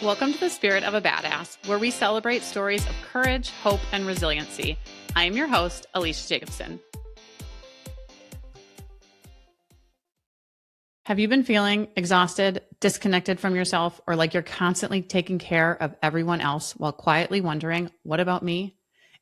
Welcome to the Spirit of a Badass, where we celebrate stories of courage, hope, and resiliency. I am your host, Alecia Jacobson. Have you been feeling exhausted, disconnected from yourself, or like you're constantly taking care of everyone else while quietly wondering, what about me?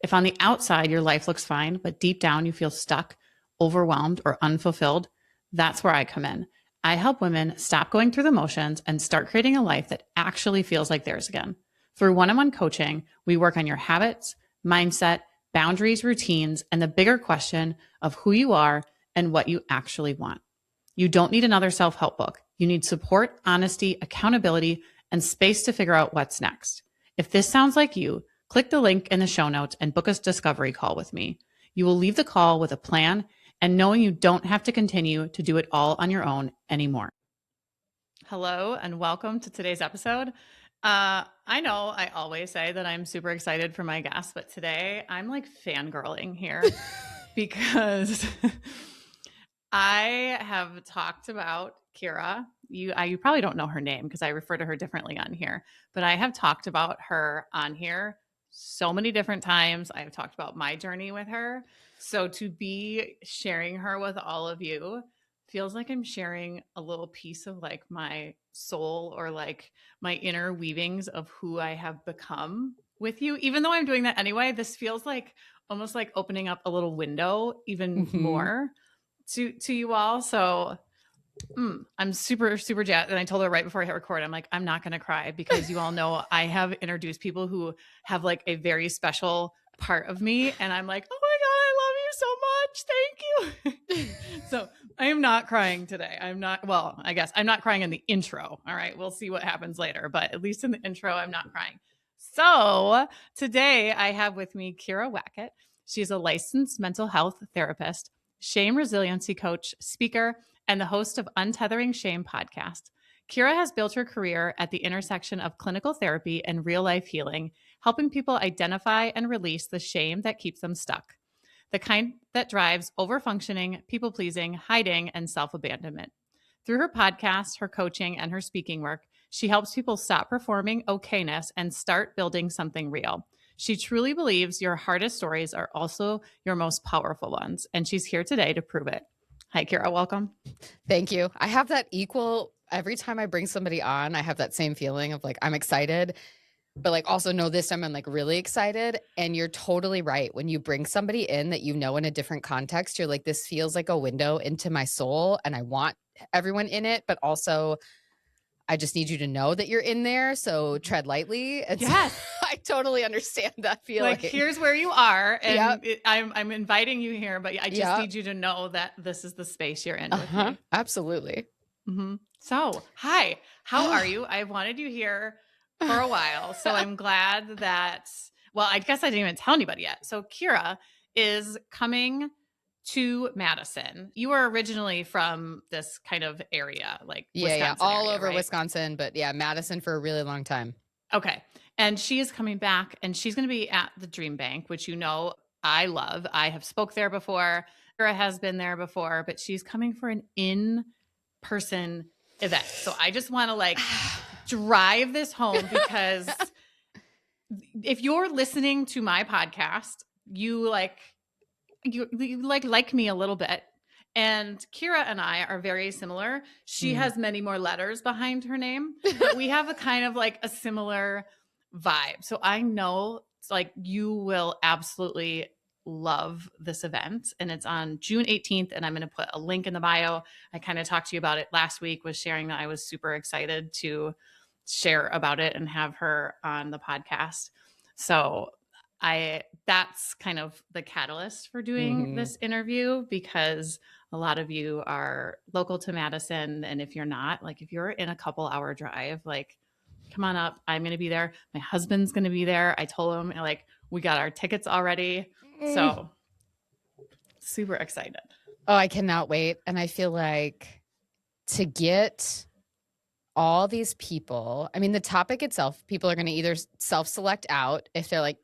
If on the outside your life looks fine, but deep down you feel stuck, overwhelmed, or unfulfilled, that's where I come in. I help women stop going through the motions and start creating a life that actually feels like theirs again. Through one-on-one coaching, we work on your habits, mindset, boundaries, routines, and the bigger question of who you are and what you actually want. You don't need another self-help book. You need support, honesty, accountability, and space to figure out what's next. If this sounds like you, click the link in the show notes and book a discovery call with me. You will leave the call with a plan and knowing you don't have to continue to do it all on your own anymore. Hello and welcome to today's episode. I know I always say that I'm super excited for my guests, but today I'm like fangirling here because I have talked about Kyira. You probably don't know her name because I refer to her differently on here, but I have talked about her on here so many different times. I have talked about my journey with her. So to be sharing her with all of you feels like I'm sharing a little piece of like my soul or like my inner weavings of who I have become with you. Even though I'm doing that anyway, this feels like almost like opening up a little window even more to you all. So I'm super jazzed. And I told her right before I hit record, I'm like, I'm not going to cry because you all know I have introduced people who have like a very special part of me. And I'm like, oh my God, I love you so much. Thank you. So I am not crying today. I guess I'm not crying in the intro. All right. We'll see what happens later. But at least in the intro, I'm not crying. So today I have with me Kyira Wackett. She's a licensed mental health therapist, shame resiliency coach, speaker, and the host of Untethering Shame podcast. Kyira has built her career at the intersection of clinical therapy and real life healing, helping people identify and release the shame that keeps them stuck, the kind that drives overfunctioning, people pleasing, hiding, and self abandonment. Through her podcast, her coaching, and her speaking work, she helps people stop performing okayness and start building something real. She truly believes your hardest stories are also your most powerful ones, and she's here today to prove it. Hi, Kyira. Welcome. Thank you. I have that every time I bring somebody on, I have that same feeling of like, I'm excited, but like also know this time I'm like really excited. And you're totally right. When you bring somebody in that you know in a different context, you're like, this feels like a window into my soul and I want everyone in it, but also I just need you to know that you're in there. So tread lightly. And yes. I totally understand that feeling. Like, here's where you are. And I'm inviting you here, but I just need you to know that this is the space you're in with me. Absolutely. Mm-hmm. So, hi, how are you? I've wanted you here for a while. So I'm glad that, well, I guess I didn't even tell anybody yet. So Kyira is coming to Madison. You were originally from this kind of area, like Wisconsin all area, over right? Wisconsin, but Madison for a really long time. Okay. And she is coming back and she's going to be at the Dream Bank, which you know I love. I have spoke there before. Kyira has been there before, but she's coming for an in-person event. So I just want to like drive this home because if you're listening to my podcast, you like me a little bit. And Kyira and I are very similar. She has many more letters behind her name, but we have a kind of like a similar vibe. So I know it's like you will absolutely love this event. And it's on June 18th. And I'm going to put a link in the bio. I kind of talked to you about it last week, was sharing that I was super excited to share about it and have her on the podcast. So that's kind of the catalyst for doing this interview, because a lot of you are local to Madison. And if you're not, like if you're in a couple hour drive, like come on up. I'm going to be there. My husband's going to be there. I told him like we got our tickets already. So super excited. Oh, I cannot wait. And I feel like to get all these people, I mean, the topic itself, people are going to either self-select out if they're like,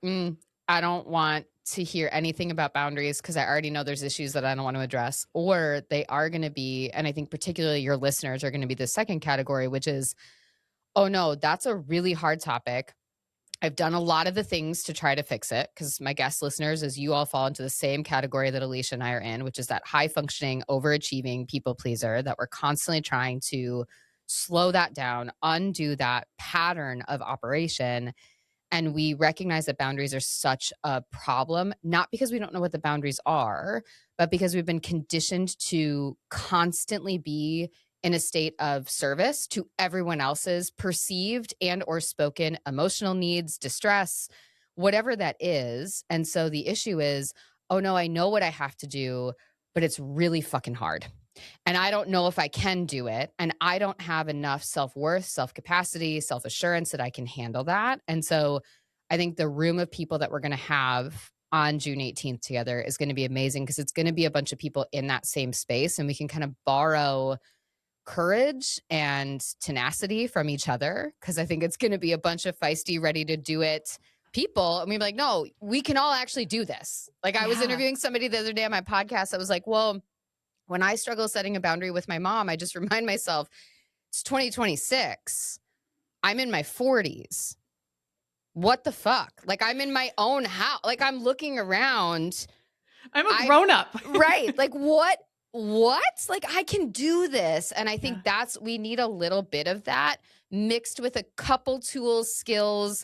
I don't want to hear anything about boundaries because I already know there's issues that I don't want to address, or they are going to be, and I think particularly your listeners are going to be the second category, which is, Oh no, that's a really hard topic. I've done a lot of the things to try to fix it because my guest listeners, as you all fall into the same category that Alecia and I are in, which is that high functioning, overachieving people pleaser that we're constantly trying to slow that down, undo that pattern of operation. And we recognize that boundaries are such a problem, not because we don't know what the boundaries are, but because we've been conditioned to constantly be in a state of service to everyone else's perceived and or spoken emotional needs, distress, whatever that is. And so the issue is, oh no, I know what I have to do, but it's really fucking hard. And I don't know if I can do it. And I don't have enough self-worth, self-capacity, self-assurance that I can handle that. And so I think the room of people that we're going to have on June 18th together is going to be amazing because it's going to be a bunch of people in that same space. And we can kind of borrow courage and tenacity from each other because I think it's going to be a bunch of feisty, ready to do it people. And we're like, no, we can all actually do this. Like I was interviewing somebody the other day on my podcast that was like, well, when I struggle setting a boundary with my mom, I just remind myself it's 2026. I'm in my 40s. What the fuck? Like I'm in my own house. Like I'm looking around. I'm a grown up. Right. Like what? Like I can do this. And I think we need a little bit of that mixed with a couple tools, skills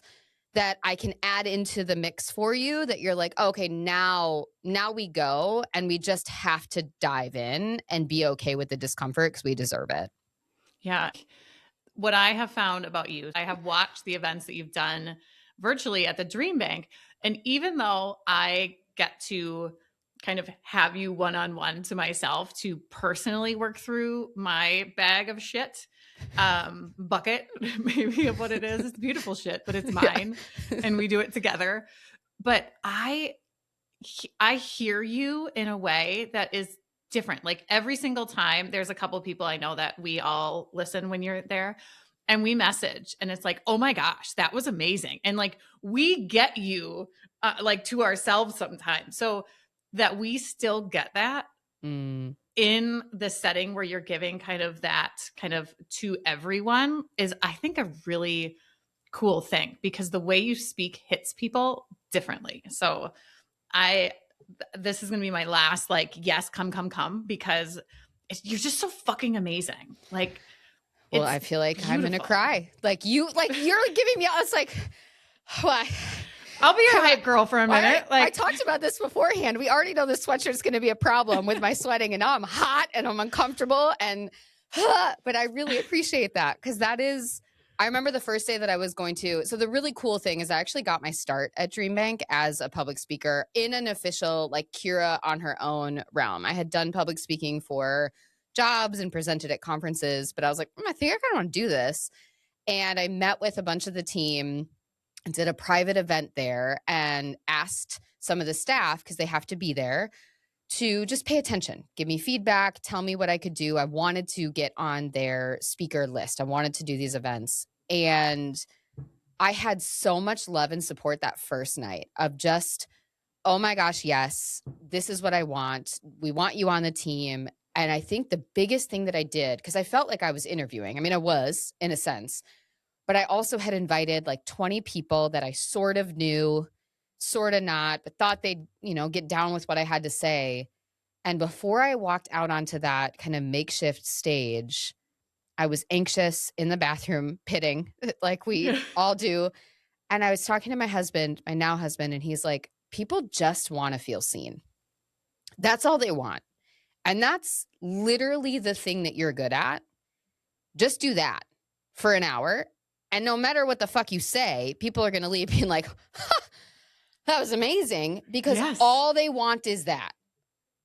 that I can add into the mix for you that you're like, okay, now we go and we just have to dive in and be okay with the discomfort because we deserve it. Yeah. What I have found about you, I have watched the events that you've done virtually at the Dream Bank. And even though I get to kind of have you one-on-one to myself to personally work through my bag of shit, bucket, maybe of what it is. It's beautiful shit, but it's mine and we do it together. But I hear you in a way that is different. Like every single time there's a couple people I know that we all listen when you're there and we message and it's like, oh my gosh, that was amazing. And like, we get you like to ourselves sometimes. So that we still get that in the setting where you're giving kind of that kind of to everyone is, I think, a really cool thing because the way you speak hits people differently. So this is going to be my last, like, yes, come, because you're just so fucking amazing. Like, well, I feel like beautiful. I'm going to cry. You're giving me, it's like, why? I'll be your hype girl for a minute. I talked about this beforehand. We already know the sweatshirt is going to be a problem with my sweating, and now I'm hot and I'm uncomfortable. But I really appreciate that because that is. I remember the first day that I was going to. So the really cool thing is I actually got my start at Dream Bank as a public speaker in an official, like Kyira on her own realm. I had done public speaking for jobs and presented at conferences, but I was like, I think I kind of want to do this. And I met with a bunch of the team. Did a private event there and asked some of the staff, because they have to be there, to just pay attention, give me feedback, tell me what I could do. I wanted to get on their speaker list. I wanted to do these events. And I had so much love and support that first night of just, oh my gosh, yes, this is what I want. We want you on the team. And I think the biggest thing that I did, because I felt like I was interviewing. I mean, I was in a sense. But I also had invited like 20 people that I sort of knew, sort of not, but thought they'd, get down with what I had to say. And before I walked out onto that kind of makeshift stage, I was anxious in the bathroom, pitting like we all do. And I was talking to my husband, my now husband, and he's like, people just want to feel seen. That's all they want. And that's literally the thing that you're good at. Just do that for an hour. And no matter what the fuck you say, people are going to leave being like, that was amazing. Because all they want is that.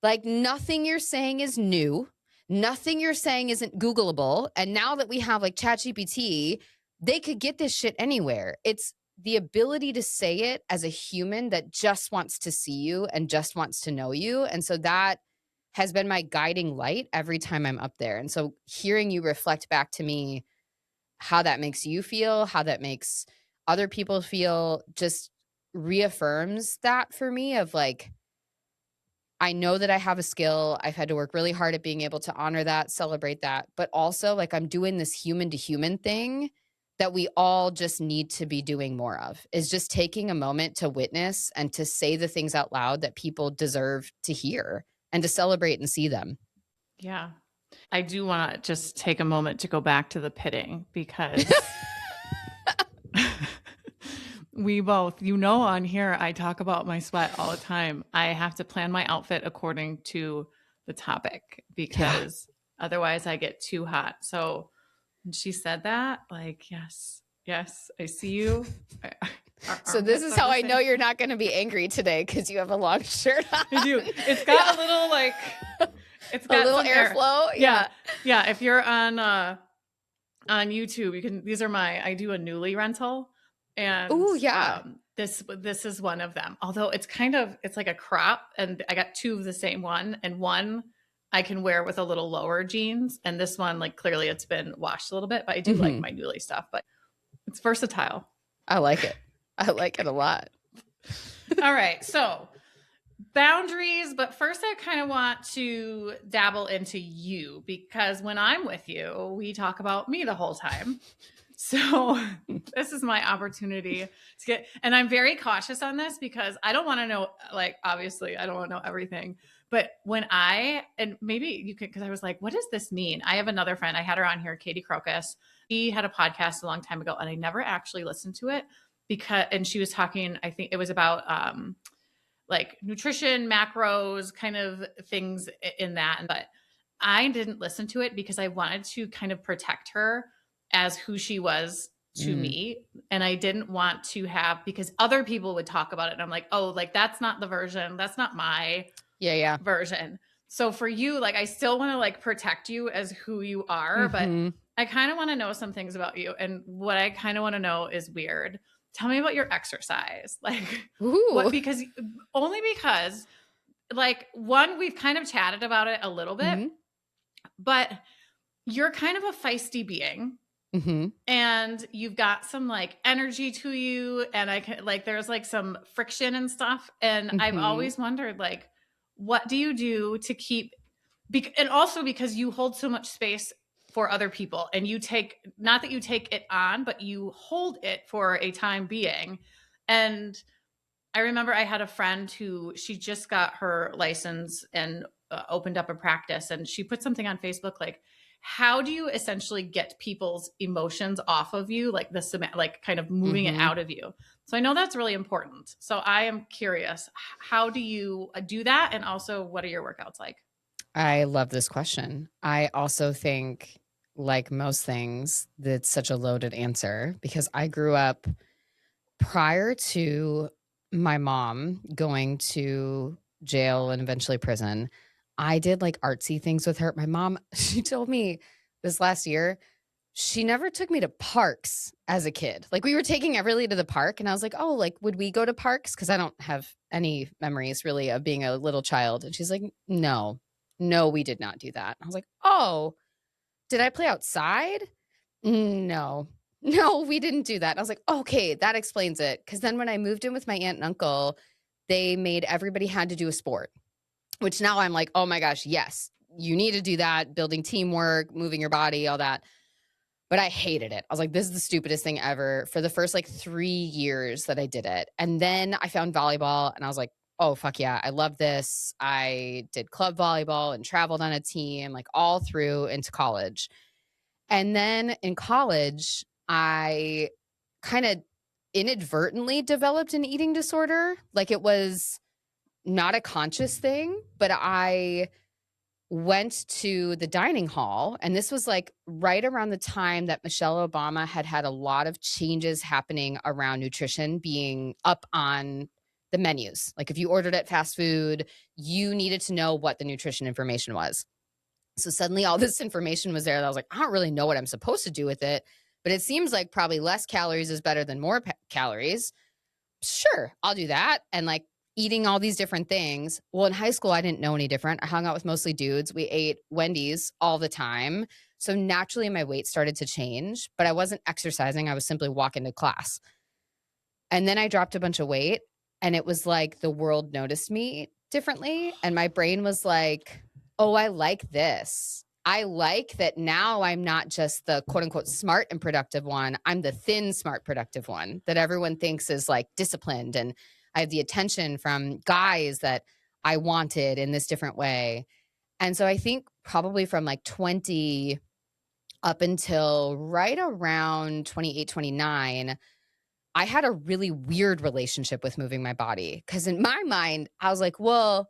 Like nothing you're saying is new. Nothing you're saying isn't Googleable. And now that we have like ChatGPT, they could get this shit anywhere. It's the ability to say it as a human that just wants to see you and just wants to know you. And so that has been my guiding light every time I'm up there. And so hearing you reflect back to me how that makes you feel, how that makes other people feel, just reaffirms that for me of like, I know that I have a skill. I've had to work really hard at being able to honor that, celebrate that, but also like I'm doing this human to human thing that we all just need to be doing more of, is just taking a moment to witness and to say the things out loud that people deserve to hear and to celebrate and see them. Yeah. I do want to just take a moment to go back to the pitting because we both, on here, I talk about my sweat all the time. I have to plan my outfit according to the topic because otherwise I get too hot. So when she said that, like, yes, I see you. So this is how I know you're not going to be angry today, because you have a long shirt on. I do. It's got a little like, it's got a little airflow. Yeah. If you're on YouTube, you can. These are I do a Newly rental, and this is one of them. Although it's like a crop, and I got two of the same one, and one I can wear with a little lower jeans, and this one, like, clearly it's been washed a little bit, but I do like my Newly stuff, but it's versatile. I like it. I like it a lot. All right. So boundaries, but first I kind of want to dabble into you, because when I'm with you, we talk about me the whole time. So this is my opportunity to get, and I'm very cautious on this because I don't want to know, like, obviously I don't want to know everything, but and maybe you could, because I was like, what does this mean? I have another friend, I had her on here, Katie Crocus. She had a podcast a long time ago and I never actually listened to it and she was talking, I think it was about, like nutrition, macros, kind of things in that. But I didn't listen to it because I wanted to kind of protect her as who she was to me. And I didn't want to because other people would talk about it. And I'm like, oh, like, that's not the version. That's not my version. So for you, like, I still want to, like, protect you as who you are, but I kind of want to know some things about you. And what I kind of want to know is weird. Tell me about your exercise. Like, because like, one, we've kind of chatted about it a little bit, but you're kind of a feisty being. And you've got some, like, energy to you, and I can, like, there's, like, some friction and stuff. And I've always wondered, like, what do you do to keep, and also because you hold so much space for other people, and you not that you take it on, but you hold it for a time being. And I remember I had a friend who, she just got her license and opened up a practice, and she put something on Facebook, like, how do you essentially get people's emotions off of you? Like like, kind of moving it out of you. So I know that's really important. So I am curious, how do you do that? And also, what are your workouts like? I love this question. I also think, like most things, that's such a loaded answer, because I grew up, prior to my mom going to jail and eventually prison, I did, like, artsy things with her. My mom, she told me this last year, she never took me to parks as a kid. Like, we were taking Everly to the park, and I was like, oh, like, would we go to parks? Because I don't have any memories really of being a little child. And she's like, no, we did not do that. I was like, oh, did I play outside? No, we didn't do that. And I was like, okay, that explains it. Because then when I moved in with my aunt and uncle, they made everybody had to do a sport, which now I'm like, oh my gosh, yes, you need to do that, building teamwork, moving your body, all that. But I hated it. I was like, this is the stupidest thing ever, for the first, like, 3 years that I did it. And then I found volleyball, and I was like, oh, fuck yeah, I love this. I did club volleyball and traveled on a team, like, all through into college. And then in college, I kind of inadvertently developed an eating disorder. Like, it was not a conscious thing, but I went to the dining hall, and this was, like, right around the time that Michelle Obama had a lot of changes happening around nutrition being up on the menus. Like, if you ordered at fast food, you needed to know what the nutrition information was. So suddenly all this information was there, and I was like, I don't really know what I'm supposed to do with it, but it seems like probably less calories is better than more calories. Sure, I'll do that. And, like, eating all these different things. Well, in high school, I didn't know any different. I hung out with mostly dudes. We ate Wendy's all the time. So naturally my weight started to change, but I wasn't exercising. I was simply walking to class. And then I dropped a bunch of weight, and it was like the world noticed me differently. And my brain was like, oh, I like this. I like that now I'm not just the quote unquote smart and productive one. I'm the thin, smart, productive one that everyone thinks is like disciplined. And I have the attention from guys that I wanted in this different way. And so I think probably from like 20 up until right around 28, 29, I had a really weird relationship with moving my body. Because in my mind, I was like, well,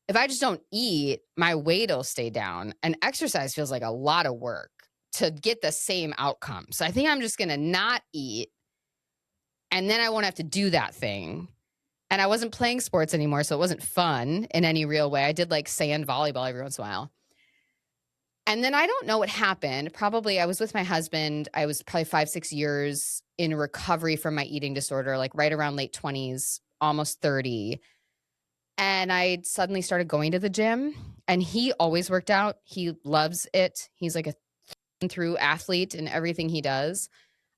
if I just don't eat, my weight will stay down. And exercise feels like a lot of work to get the same outcome. So I think I'm just going to not eat. And then I won't have to do that thing. And I wasn't playing sports anymore, so it wasn't fun in any real way. I did like sand volleyball every once in a while. And then I don't know what happened. Probably I was with my husband. I was probably 5-6 years in recovery from my eating disorder, like right around late 20s, almost 30. And I suddenly started going to the gym, and he always worked out. He loves it. He's like a through athlete in everything he does.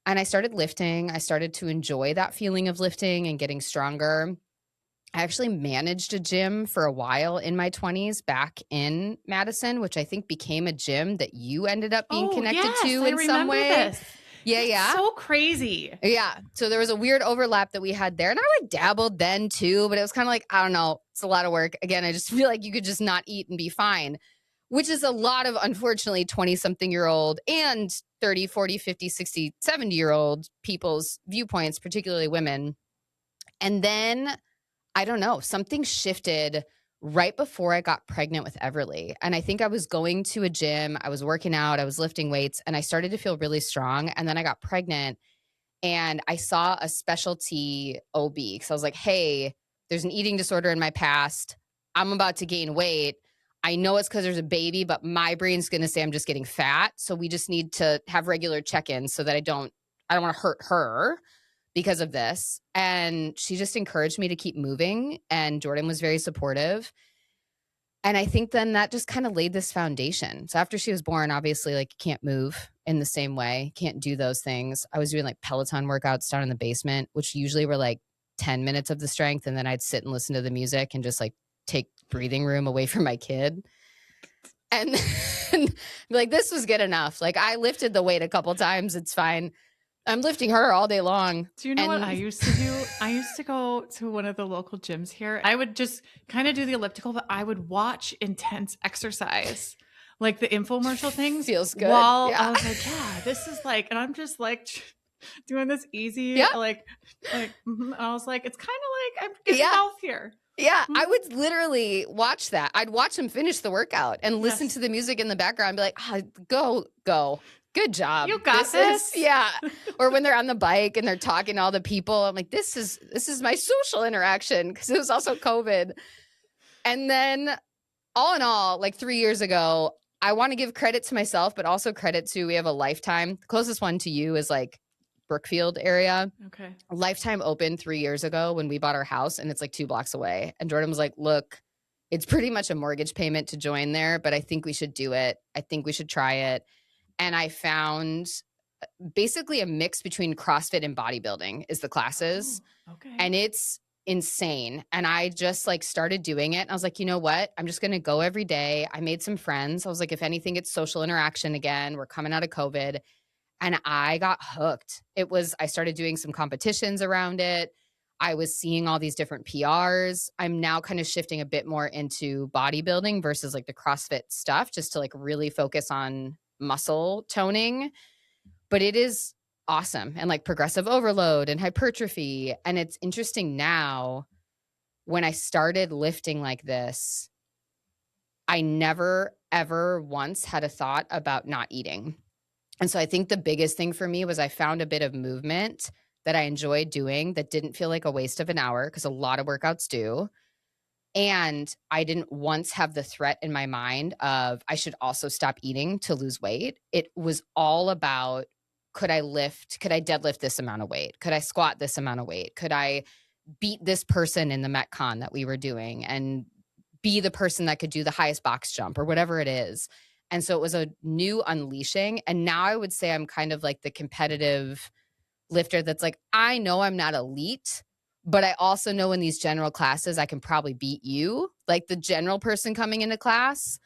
And I started lifting. I started to enjoy that feeling of lifting and getting stronger. I actually managed a gym for a while in my 20s back in Madison, which I think became a gym that you ended up being connected to in some way. This. Yeah, yeah. So crazy. Yeah. So there was a weird overlap that we had there. And I like dabbled then too, but it was kind of like, I don't know, it's a lot of work. Again, I just feel like you could just not eat and be fine, which is a lot of, unfortunately, 20-something-year-old and 30, 40, 50, 60, 70-year-old people's viewpoints, particularly women. And then, I don't know, something shifted right before I got pregnant with Everly. And I think I was going to a gym, I was working out, I was lifting weights, and I started to feel really strong. And then I got pregnant and I saw a specialty OB because I was like, hey, there's an eating disorder in my past. I'm about to gain weight. I know it's because there's a baby, but my brain's going to say I'm just getting fat. So we just need to have regular check-ins so that I don't want to hurt her because of this. And she just encouraged me to keep moving. And Jordan was very supportive. And I think then that just kind of laid this foundation. So after she was born, obviously, like, you can't move in the same way, can't do those things. I was doing like Peloton workouts down in the basement, which usually were like 10 minutes of the strength. And then I'd sit and listen to the music and just like take breathing room away from my kid. And then, like, this was good enough. Like, I lifted the weight a couple times. It's fine. I'm lifting her all day long. Do you know what I used to do? I used to go to one of the local gyms here. I would just kind of do the elliptical, but I would watch intense exercise, like the infomercial things. Feels good. While Yeah. I was like, yeah, this is like, and I'm just like doing this easy, Yeah. like, and I was like, it's kind of like I'm getting health here. Yeah, I would literally watch that. I'd watch him finish the workout and listen to the music in the background and be like, go. Good job. You got this. Yeah. Or when they're on the bike and they're talking to all the people, I'm like, this is my social interaction, because it was also COVID. And then all in all, like 3 years ago, I want to give credit to myself, but also credit to, we have a Lifetime. The closest one to you is like Brookfield area. Okay. Lifetime opened 3 years ago when we bought our house, and it's like 2 blocks away. And Jordan was like, look, it's pretty much a mortgage payment to join there, but I think we should do it. I think we should try it. And I found basically a mix between CrossFit and bodybuilding is the classes. Oh, okay. And it's insane. And I just like started doing it. And I was like, you know what? I'm just going to go every day. I made some friends. I was like, if anything, it's social interaction again. We're coming out of COVID. And I got hooked. I started doing some competitions around it. I was seeing all these different PRs. I'm now kind of shifting a bit more into bodybuilding versus like the CrossFit stuff, just to like really focus on muscle toning. But it is awesome, and like progressive overload and hypertrophy. And it's interesting now, when I started lifting like this, I never, ever once had a thought about not eating. And so I think the biggest thing for me was I found a bit of movement that I enjoyed doing that didn't feel like a waste of an hour, because a lot of workouts do. And I didn't once have the threat in my mind of I should also stop eating to lose weight. It was all about, could I deadlift this amount of weight? Could I squat this amount of weight? Could I beat this person in the Metcon that we were doing and be the person that could do the highest box jump or whatever it is? And so it was a new unleashing. And now I would say I'm kind of like the competitive lifter that's like, I know I'm not elite, but I also know in these general classes, I can probably beat you, like the general person coming into class.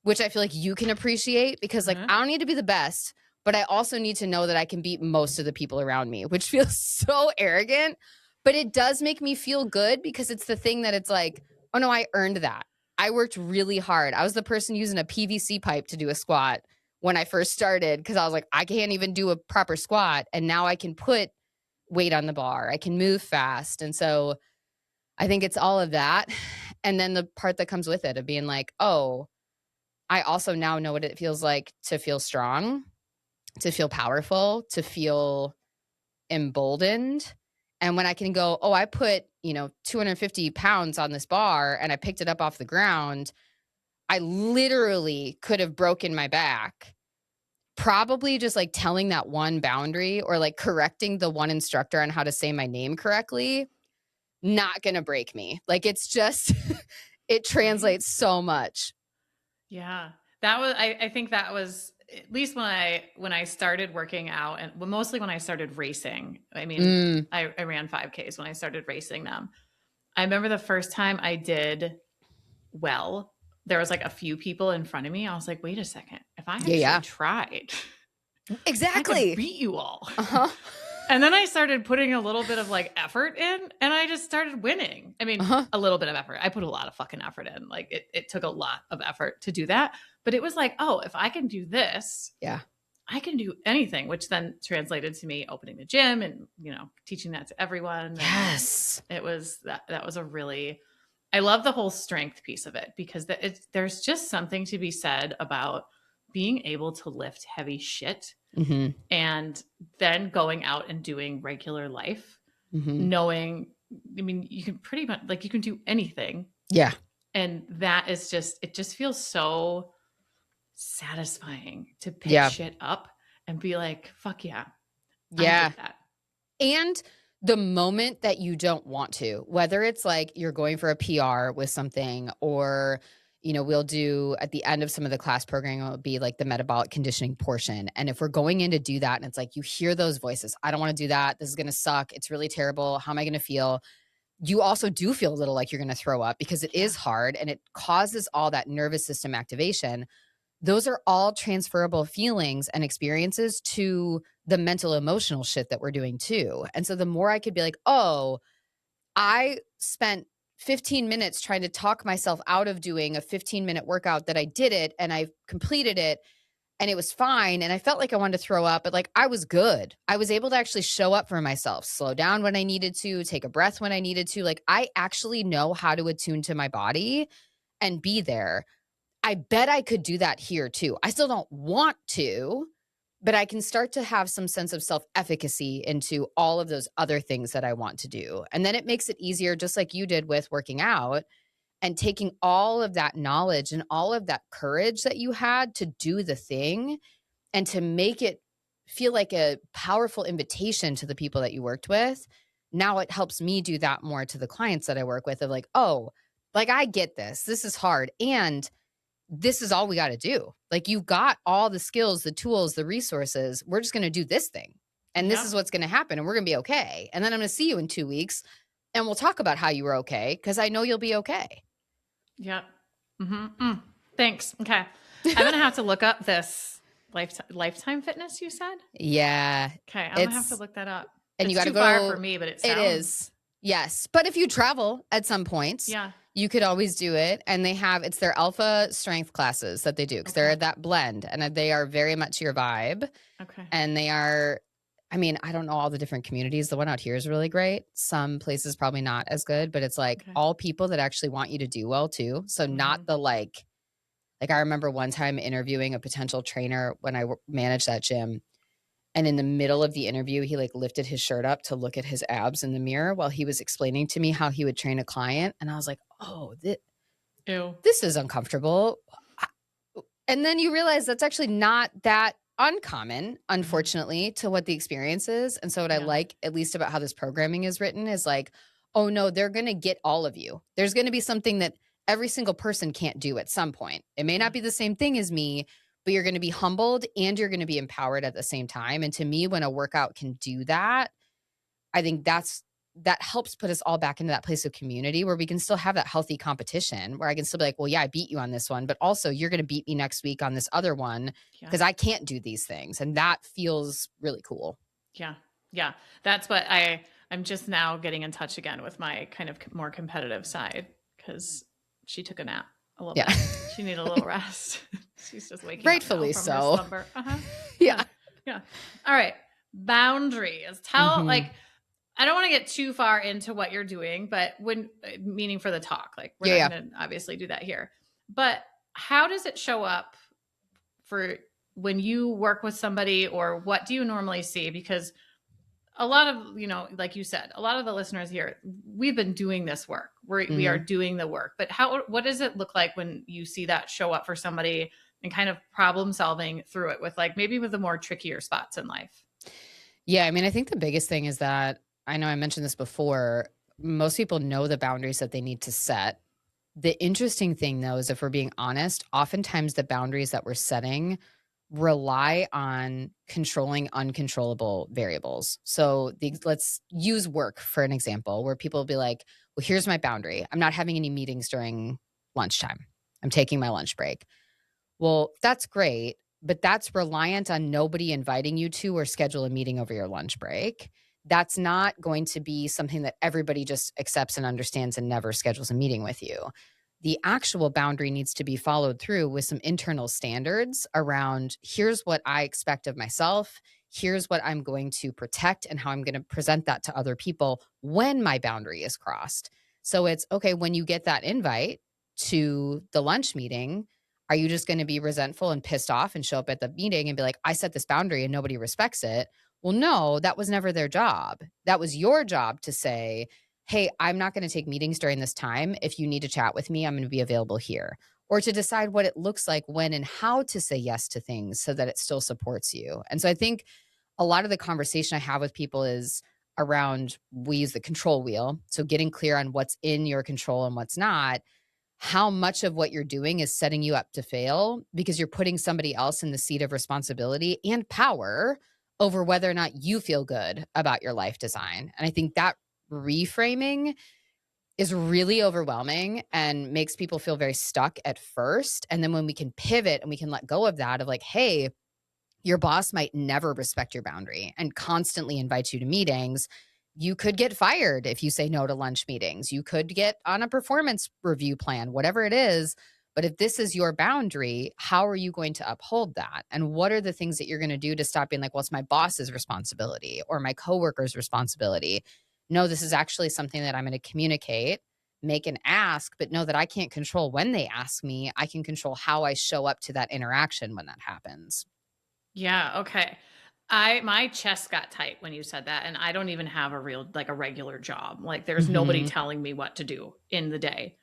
which I feel like you can appreciate because like I don't need to be the best, but I also need to know that I can beat most of the people around me, which feels so arrogant, but it does make me feel good because it's the thing that it's like, oh no, I earned that. I worked really hard. I was the person using a PVC pipe to do a squat when I first started because I was like, I can't even do a proper squat. And now I can put weight on the bar. I can move fast. And so I think it's all of that. And then the part that comes with it of being like, oh, I also now know what it feels like to feel strong, to feel powerful, to feel emboldened. And when I can go, oh, I put, 250 pounds on this bar and I picked it up off the ground, I literally could have broken my back. Probably just like telling that one boundary or like correcting the one instructor on how to say my name correctly, not going to break me. Like it's just, it translates so much. Yeah. That was, I think that was at least when I started working out and mostly when I started racing. I mean, I ran 5Ks when I started racing them. I remember the first time I did well, there was like a few people in front of me. I was like, wait a second. If I actually tried, exactly, I could beat you all. And then I started putting a little bit of like effort in and I just started winning. I mean, a little bit of effort. I put a lot of fucking effort in. Like it took a lot of effort to do that. But it was like, oh, if I can do this, I can do anything, which then translated to me opening the gym and, teaching that to everyone. Yes. And it was that was a really, I love the whole strength piece of it because there's just something to be said about being able to lift heavy shit and then going out and doing regular life, knowing, I mean, you can pretty much like you can do anything. Yeah. And that is just, it just feels so satisfying to pick shit up and be like, fuck yeah. Yeah. I did that. And the moment that you don't want to, whether it's like you're going for a PR with something or, we'll do at the end of some of the class programming, it'll be like the metabolic conditioning portion. And if we're going in to do that and it's like, you hear those voices, I don't want to do that. This is going to suck. It's really terrible. How am I going to feel? You also do feel a little like you're going to throw up because it is hard and it causes all that nervous system activation. Those are all transferable feelings and experiences to the mental, emotional shit that we're doing too. And so the more I could be like, oh, I spent 15 minutes trying to talk myself out of doing a 15-minute workout that I did it and I completed it and it was fine. And I felt like I wanted to throw up, but like I was good. I was able to actually show up for myself, slow down when I needed to, take a breath when I needed to. Like I actually know how to attune to my body and be there. I bet I could do that here too. I still don't want to, but I can start to have some sense of self-efficacy into all of those other things that I want to do. And then it makes it easier, just like you did with working out and taking all of that knowledge and all of that courage that you had to do the thing and to make it feel like a powerful invitation to the people that you worked with. Now it helps me do that more to the clients that I work with of like, oh, like I get this. This is hard. And this is all we got to do. Like you got all the skills, the tools, the resources. We're just going to do this thing. And this is what's going to happen. And we're going to be okay. And then I'm going to see you in 2 weeks and we'll talk about how you were okay. Cause I know you'll be okay. Yep. Thanks. Okay. I'm going to have to look up this Lifetime Fitness you said? Yeah. Okay. I'm going to have to look that up. And it's you got to too go far for me, but it is. Yes. But if you travel at some points, you could always do it. And it's their alpha strength classes that they do because they're that blend and they are very much your vibe. Okay. And they are, I mean, I don't know all the different communities. The one out here is really great. Some places probably not as good, but it's like all people that actually want you to do well too. So not the like I remember one time interviewing a potential trainer when I managed that gym. And in the middle of the interview, he like lifted his shirt up to look at his abs in the mirror while he was explaining to me how he would train a client. And I was like, oh, this is uncomfortable. And then you realize that's actually not that uncommon, unfortunately, to what the experience is. And so what I like, at least about how this programming is written, is like, oh no, they're going to get all of you. There's going to be something that every single person can't do at some point. It may not be the same thing as me, but you're going to be humbled and you're going to be empowered at the same time. And to me, when a workout can do that, I think that's that helps put us all back into that place of community where we can still have that healthy competition, where I can still be like, well, yeah, I beat you on this one, but also you're going to beat me next week on this other one because I can't do these things. And that feels really cool. Yeah. Yeah. That's what I'm just now getting in touch again with my kind of more competitive side, because she took a nap a little bit. She needed a little rest. She's just waking rightfully up now from so. her slumber. Yeah. All right. Boundaries. Like, I don't want to get too far into what you're doing, but meaning for the talk, like we're not going to obviously do that here, but how does it show up for when you work with somebody, or what do you normally see? Because a lot of, like you said, a lot of the listeners here, we've been doing this work. We are doing the work, but what does it look like when you see that show up for somebody and kind of problem solving through it with maybe with the more trickier spots in life? Yeah. I mean, I think the biggest thing is that, I know I mentioned this before, most people know the boundaries that they need to set. The interesting thing, though, is if we're being honest, oftentimes the boundaries that we're setting rely on controlling uncontrollable variables. So let's use work for an example, where people will be like, well, here's my boundary. I'm not having any meetings during lunchtime. I'm taking my lunch break. Well, that's great, but that's reliant on nobody inviting you to or schedule a meeting over your lunch break. That's not going to be something that everybody just accepts and understands and never schedules a meeting with you. The actual boundary needs to be followed through with some internal standards around, here's what I expect of myself, here's what I'm going to protect, and how I'm going to present that to other people when my boundary is crossed. So it's, okay, when you get that invite to the lunch meeting, are you just going to be resentful and pissed off and show up at the meeting and be like, I set this boundary and nobody respects it? Well, no, that was never their job. That was your job to say, hey, I'm not going to take meetings during this time. If you need to chat with me, I'm going to be available here. Or to decide what it looks like, when and how to say yes to things so that it still supports you. And so I think a lot of the conversation I have with people is around, we use the control wheel. So getting clear on what's in your control and what's not. How much of what you're doing is setting you up to fail because you're putting somebody else in the seat of responsibility and power over whether or not you feel good about your life design. And I think that reframing is really overwhelming and makes people feel very stuck at first. And then when we can pivot and we can let go of that, of like, hey, your boss might never respect your boundary and constantly invite you to meetings. You could get fired if you say no to lunch meetings. You could get on a performance review plan, whatever it is. But if this is your boundary, how are you going to uphold that? And what are the things that you're going to do to stop being like, well, it's my boss's responsibility or my coworker's responsibility? No, this is actually something that I'm going to communicate, make an ask, but know that I can't control when they ask me. I can control how I show up to that interaction when that happens. Yeah. Okay. My chest got tight when you said that. And I don't even have a regular job. Like there's nobody telling me what to do in the day.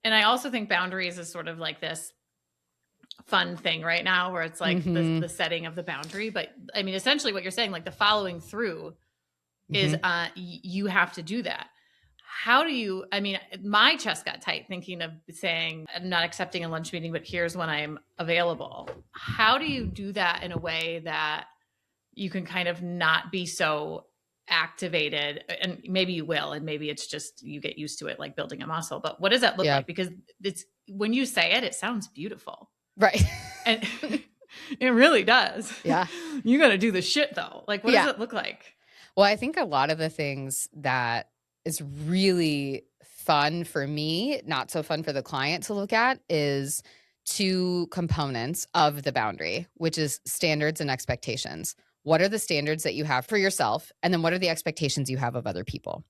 And I also think boundaries is sort of like this fun thing right now where it's like the setting of the boundary. But I mean, essentially what you're saying, like the following through is you have to do that. How do you, I mean, my chest got tight thinking of saying, I'm not accepting a lunch meeting, but here's when I'm available. How do you do that in a way that you can kind of not be so activated? And maybe you will, and maybe it's just, you get used to it, like building a muscle, but what does that look like? Because it's, when you say it, it sounds beautiful. Right. And it really does. Yeah. You got to do the shit though. Like, what does it look like? Well, I think a lot of the things that is really fun for me, not so fun for the client to look at, is two components of the boundary, which is standards and expectations. What are the standards that you have for yourself? And then what are the expectations you have of other people?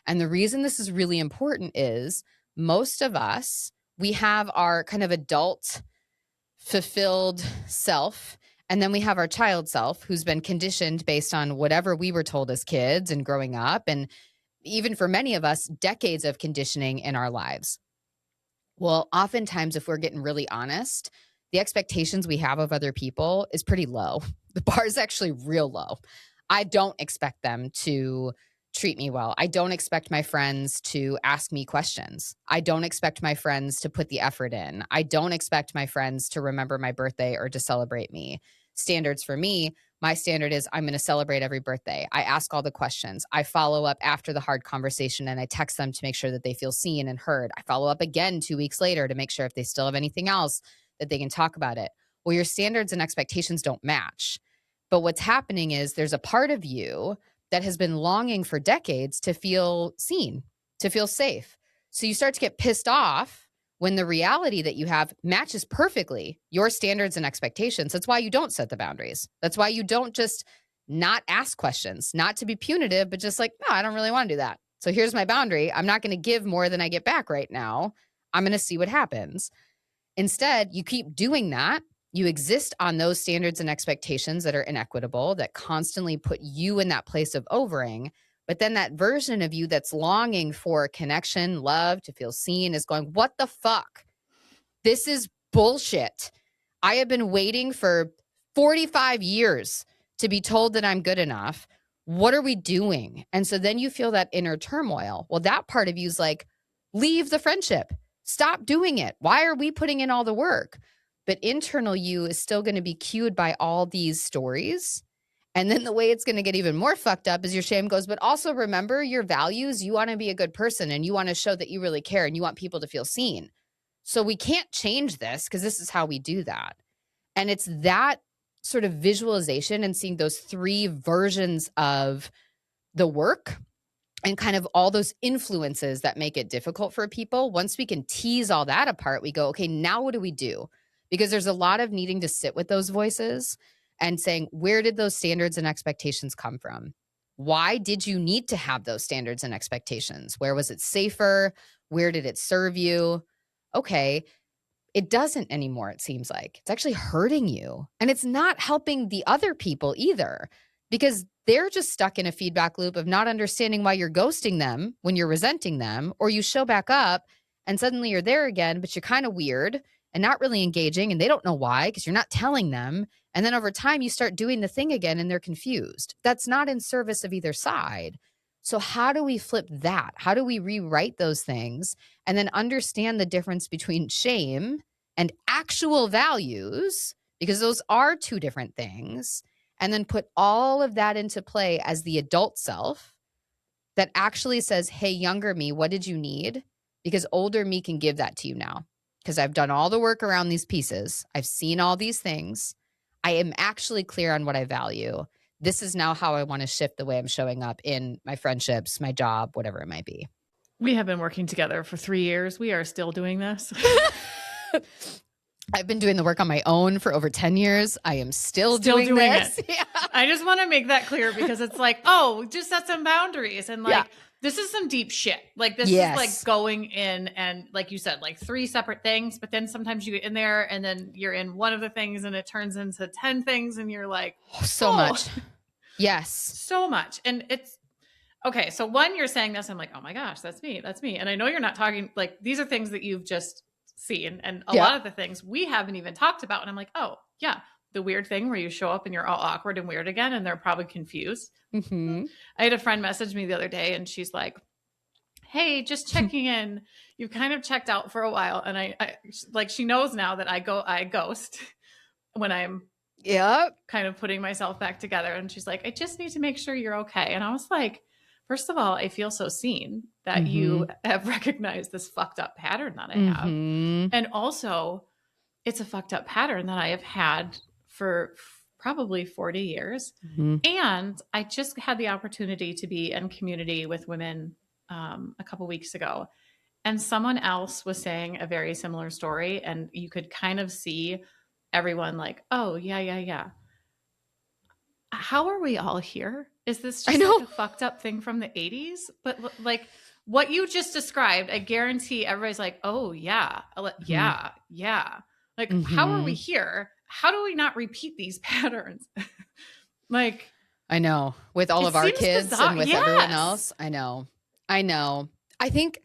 And the reason this is really important is most of us, we have our kind of adult fulfilled self. And then we have our child self who's been conditioned based on whatever we were told as kids and growing up. And even for many of us, decades of conditioning in our lives. Well, oftentimes, if we're getting really honest, the expectations we have of other people is pretty low. The bar is actually real low. I don't expect them to treat me well. I don't expect my friends to ask me questions. I don't expect my friends to put the effort in. I don't expect my friends to remember my birthday or to celebrate me. standards for me, my standard is I'm going to celebrate every birthday. I ask all the questions. I follow up after the hard conversation and I text them to make sure that they feel seen and heard. I follow up again 2 weeks later to make sure if they still have anything else that they can talk about it. Well, your standards and expectations don't match. But what's happening is there's a part of you that has been longing for decades to feel seen, to feel safe. So you start to get pissed off when the reality that you have matches perfectly your standards and expectations. That's why you don't set the boundaries. That's why you don't just not ask questions, not to be punitive, but just like, no, I don't really want to do that. So here's my boundary. I'm not going to give more than I get back right now. I'm going to see what happens. Instead, you keep doing that. You exist on those standards and expectations that are inequitable, that constantly put you in that place of overing. But then that version of you that's longing for connection, love, to feel seen is going, what the fuck? This is bullshit. I have been waiting for 45 years to be told that I'm good enough. What are we doing? And so then you feel that inner turmoil. Well, that part of you is like, leave the friendship. Stop doing it. Why are we putting in all the work? But internal you is still going to be cued by all these stories. And then the way it's going to get even more fucked up is your shame goes, but also remember your values. You want to be a good person and you want to show that you really care and you want people to feel seen. So we can't change this because this is how we do that. And it's that sort of visualization and seeing those three versions of the work and kind of all those influences that make it difficult for people. Once we can tease all that apart, we go, okay, now what do we do? Because there's a lot of needing to sit with those voices and saying, where did those standards and expectations come from? Why did you need to have those standards and expectations? Where was it safer? Where did it serve you? Okay, it doesn't anymore, it seems like. It's actually hurting you. And it's not helping the other people either, because they're just stuck in a feedback loop of not understanding why you're ghosting them when you're resenting them, or you show back up and suddenly you're there again, but you're kind of weird and not really engaging, and they don't know why because you're not telling them. And then over time, you start doing the thing again and they're confused. That's not in service of either side. So how do we flip that? How do we rewrite those things and then understand the difference between shame and actual values? Because those are two different things. And then put all of that into play as the adult self that actually says, hey, younger me, what did you need? Because older me can give that to you now. Because I've done all the work around these pieces. I've seen all these things. I am actually clear on what I value. This is now how I want to shift the way I'm showing up in my friendships, my job, whatever it might be. We have been working together for 3 years. We are still doing this. I've been doing the work on my own for over 10 years. I am still doing this. It. Yeah. I just want to make that clear because it's like, oh, just set some boundaries. And like, this is some deep shit. Like this is like going in and like you said, like 3 separate things, but then sometimes you get in there and then you're in one of the things and it turns into 10 things and you're like, so much. Yes. So much. And it's okay. So when you're saying this, I'm like, oh my gosh, that's me. That's me. And I know you're not talking like these are things that you've just seen. And a lot of the things we haven't even talked about. And I'm like, oh yeah. The weird thing where you show up and you're all awkward and weird again, and they're probably confused. Mm-hmm. I had a friend message me the other day and she's like, hey, just checking in. You've kind of checked out for a while. And I like, she knows now that I ghost when I'm kind of putting myself back together. And she's like, I just need to make sure you're okay. And I was like, first of all, I feel so seen that you have recognized this fucked up pattern that I have. And also it's a fucked up pattern that I have had for probably 40 years. And I just had the opportunity to be in community with women a couple weeks ago. And someone else was saying a very similar story. And you could kind of see everyone like, oh, yeah. How are we all here? Is this just like a fucked up thing from the 80s? But like what you just described, I guarantee everybody's like, oh, yeah. Yeah. Like, how are we here? How do we not repeat these patterns? Like, I know with all of our kids and with everyone else. I know. I think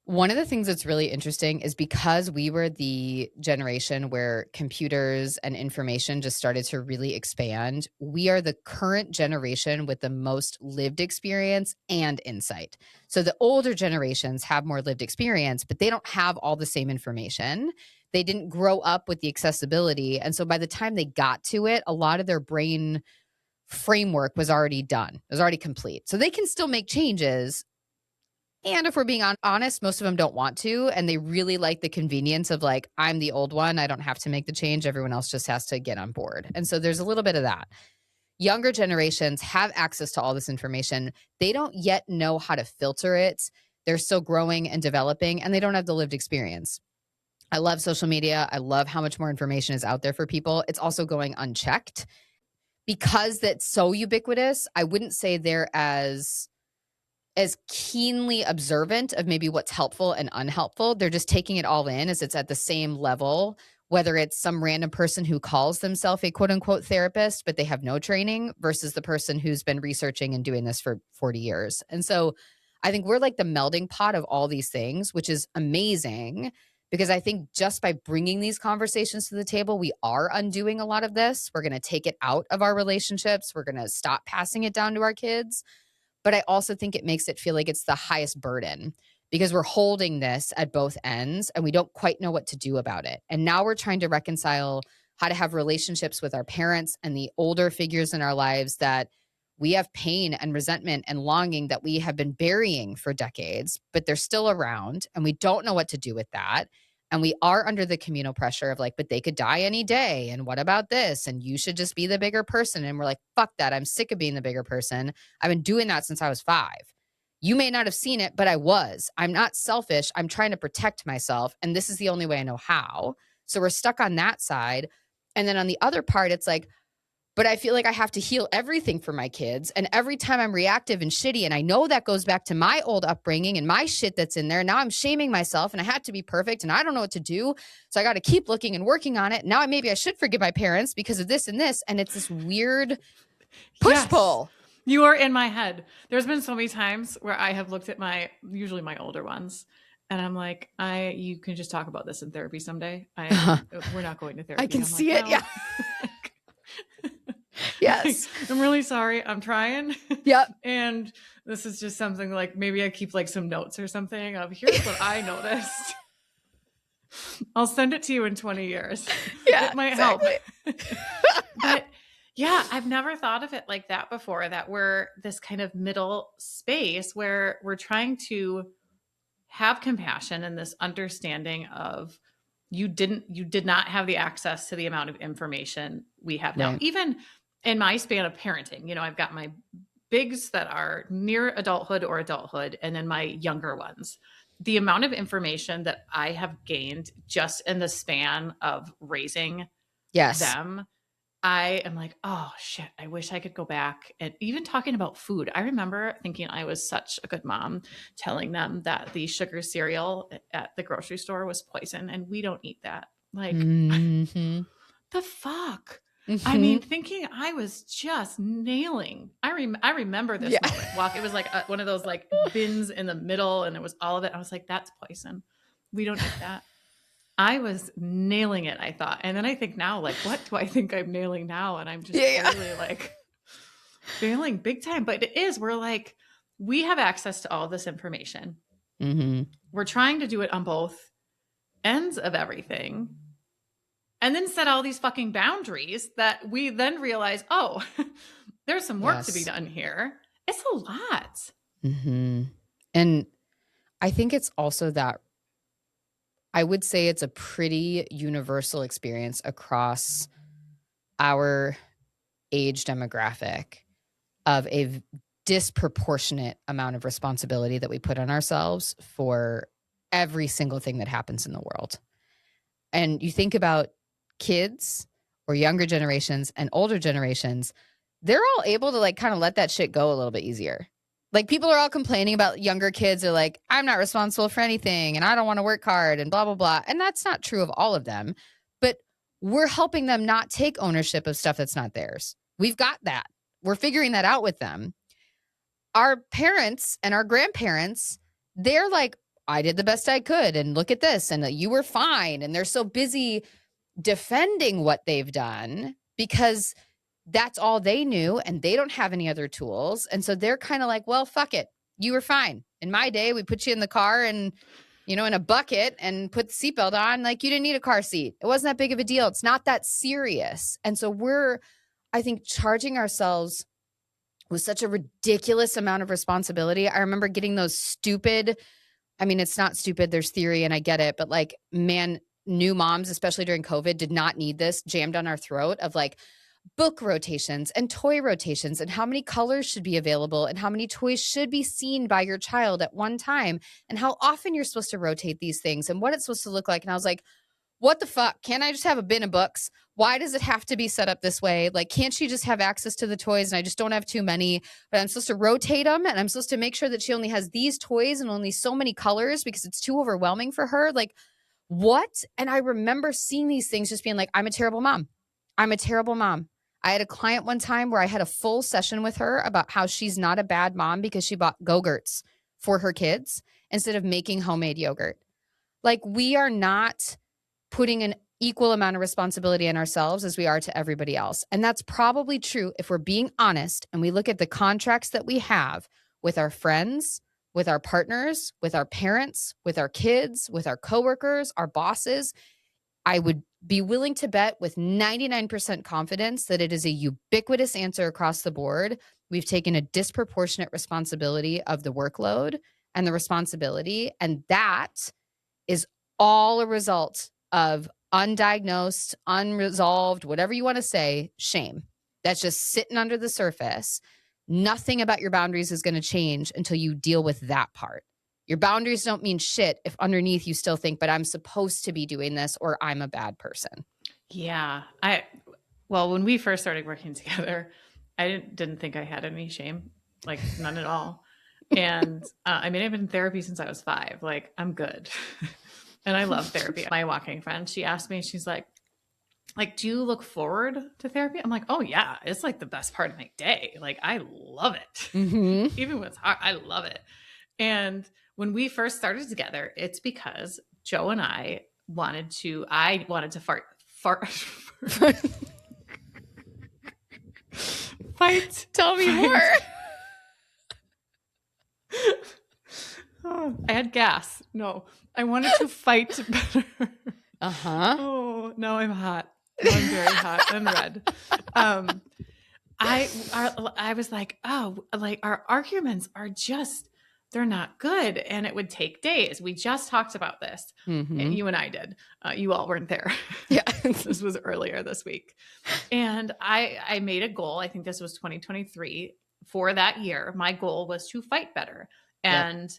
One of the things that's really interesting is because we were the generation where computers and information just started to really expand, we are the current generation with the most lived experience and insight. So the older generations have more lived experience, but they don't have all the same information. They didn't grow up with the accessibility. And so by the time they got to it, a lot of their brain framework was already done, it was already complete. So they can still make changes. And if we're being honest, most of them don't want to. And they really like the convenience of like, I'm the old one. I don't have to make the change. Everyone else just has to get on board. And so there's a little bit of that. Younger generations have access to all this information. They don't yet know how to filter it. They're still growing and developing, and they don't have the lived experience. I love social media. I love how much more information is out there for people. It's also going unchecked. Because that's so ubiquitous, I wouldn't say they're as keenly observant of maybe what's helpful and unhelpful. They're just taking it all in as it's at the same level, whether it's some random person who calls themselves a quote unquote therapist, but they have no training versus the person who's been researching and doing this for 40 years. And so I think we're like the melding pot of all these things, which is amazing because I think just by bringing these conversations to the table, we are undoing a lot of this. We're going to take it out of our relationships. We're going to stop passing it down to our kids. But I also think it makes it feel like it's the highest burden because we're holding this at both ends and we don't quite know what to do about it. And now we're trying to reconcile how to have relationships with our parents and the older figures in our lives that we have pain and resentment and longing that we have been burying for decades, but they're still around and we don't know what to do with that. And we are under the communal pressure of like, but they could die any day. And what about this? And you should just be the bigger person. And we're like, fuck that. I'm sick of being the bigger person. I've been doing that since I was 5. You may not have seen it, but I was. I'm not selfish. I'm trying to protect myself. And this is the only way I know how. So we're stuck on that side. And then on the other part, it's like, but I feel like I have to heal everything for my kids. And every time I'm reactive and shitty, and I know that goes back to my old upbringing and my shit that's in there. Now I'm shaming myself and I had to be perfect and I don't know what to do. So I got to keep looking and working on it. Now maybe I should forgive my parents because of this and this. And it's this weird push-pull. You are in my head. There's been so many times where I have looked at usually my older ones, and I'm like, you can just talk about this in therapy someday. We're not going to therapy. I can I'm see like, it. Yeah. Yes. Like, I'm really sorry. I'm trying. Yep. And this is just something like maybe I keep like some notes or something of here's what I noticed. I'll send it to you in 20 years. Yeah, it might exactly. help. But yeah, I've never thought of it like that before, that we're this kind of middle space where we're trying to have compassion and this understanding of you did not have the access to the amount of information we have now. Right. Even in my span of parenting, I've got my bigs that are near adulthood or adulthood, and then my younger ones. The amount of information that I have gained just in the span of raising them, I am like, oh shit, I wish I could go back. And even talking about food, I remember thinking I was such a good mom telling them that the sugar cereal at the grocery store was poison and we don't eat that. Like, the fuck? Mm-hmm. I mean, thinking I was just nailing. I remember this moment. It was like one of those like bins in the middle and it was all of it. I was like, that's poison. We don't eat that. I was nailing it, I thought. And then I think now, like, what do I think I'm nailing now? And I'm just totally like failing big time. But it is, we're like, we have access to all this information. Mm-hmm. We're trying to do it on both ends of everything. And then set all these fucking boundaries that we then realize, oh, there's some work to be done here. It's a lot. Mm-hmm. And I think it's also that I would say it's a pretty universal experience across our age demographic of a disproportionate amount of responsibility that we put on ourselves for every single thing that happens in the world. And you think about kids or younger generations and older generations, they're all able to like kind of let that shit go a little bit easier. Like people are all complaining about younger kids are like, I'm not responsible for anything and I don't want to work hard and blah, blah, blah. And that's not true of all of them, but we're helping them not take ownership of stuff that's not theirs. We've got that. We're figuring that out with them. Our parents and our grandparents, they're like I did the best I could. And look at this. And you were fine. And they're so busy defending what they've done because that's all they knew and they don't have any other tools. And so they're kind of like, well, fuck it. You were fine. In my day, we put you in the car and, in a bucket and put the seatbelt on. Like, you didn't need a car seat. It wasn't that big of a deal. It's not that serious. And so we're, I think, charging ourselves with such a ridiculous amount of responsibility. I remember getting those stupid, it's not stupid, there's theory and I get it, but like, man, new moms, especially during COVID, did not need this jammed down our throat of like book rotations and toy rotations and how many colors should be available and how many toys should be seen by your child at one time and how often you're supposed to rotate these things and what it's supposed to look like. And I was like, what the fuck? Can't I just have a bin of books? Why does it have to be set up this way? Like, can't she just have access to the toys and I just don't have too many, but I'm supposed to rotate them and I'm supposed to make sure that she only has these toys and only so many colors because it's too overwhelming for her? Like, what? And I remember seeing these things just being like, I'm a terrible mom. I'm a terrible mom. I had a client one time where I had a full session with her about how she's not a bad mom because she bought Go-Gurts for her kids instead of making homemade yogurt. Like, we are not putting an equal amount of responsibility on ourselves as we are to everybody else. And that's probably true if we're being honest and we look at the contracts that we have with our friends, with our partners, with our parents, with our kids, with our coworkers, our bosses. I would be willing to bet with 99% confidence that it is a ubiquitous answer across the board. We've taken a disproportionate responsibility of the workload and the responsibility, and that is all a result of undiagnosed, unresolved, whatever you want to say, shame. That's just sitting under the surface. Nothing about your boundaries is going to change until you deal with that part. Your boundaries don't mean shit if underneath you still think, but I'm supposed to be doing this or I'm a bad person. Yeah. Well, when we first started working together, I didn't think I had any shame, like none at all. And I've been in therapy since I was 5. Like, I'm good. And I love therapy. My walking friend, she asked me, she's like, do you look forward to therapy? I'm like, oh yeah, it's like the best part of my day. Like, I love it. Mm-hmm. Even when it's hard, I love it. And when we first started together, it's because Joe and I wanted to fart. Fight. Tell me more. Oh, I had gas. No, I wanted to fight better. Uh-huh. Oh, now I'm hot. Now I'm very hot and red. I was like, oh, like our arguments are just, they're not good. And it would take days. We just talked about this. Mm-hmm. You and I did. You all weren't there. Yeah. This was earlier this week. And I made a goal. I think this was 2023 for that year. My goal was to fight better and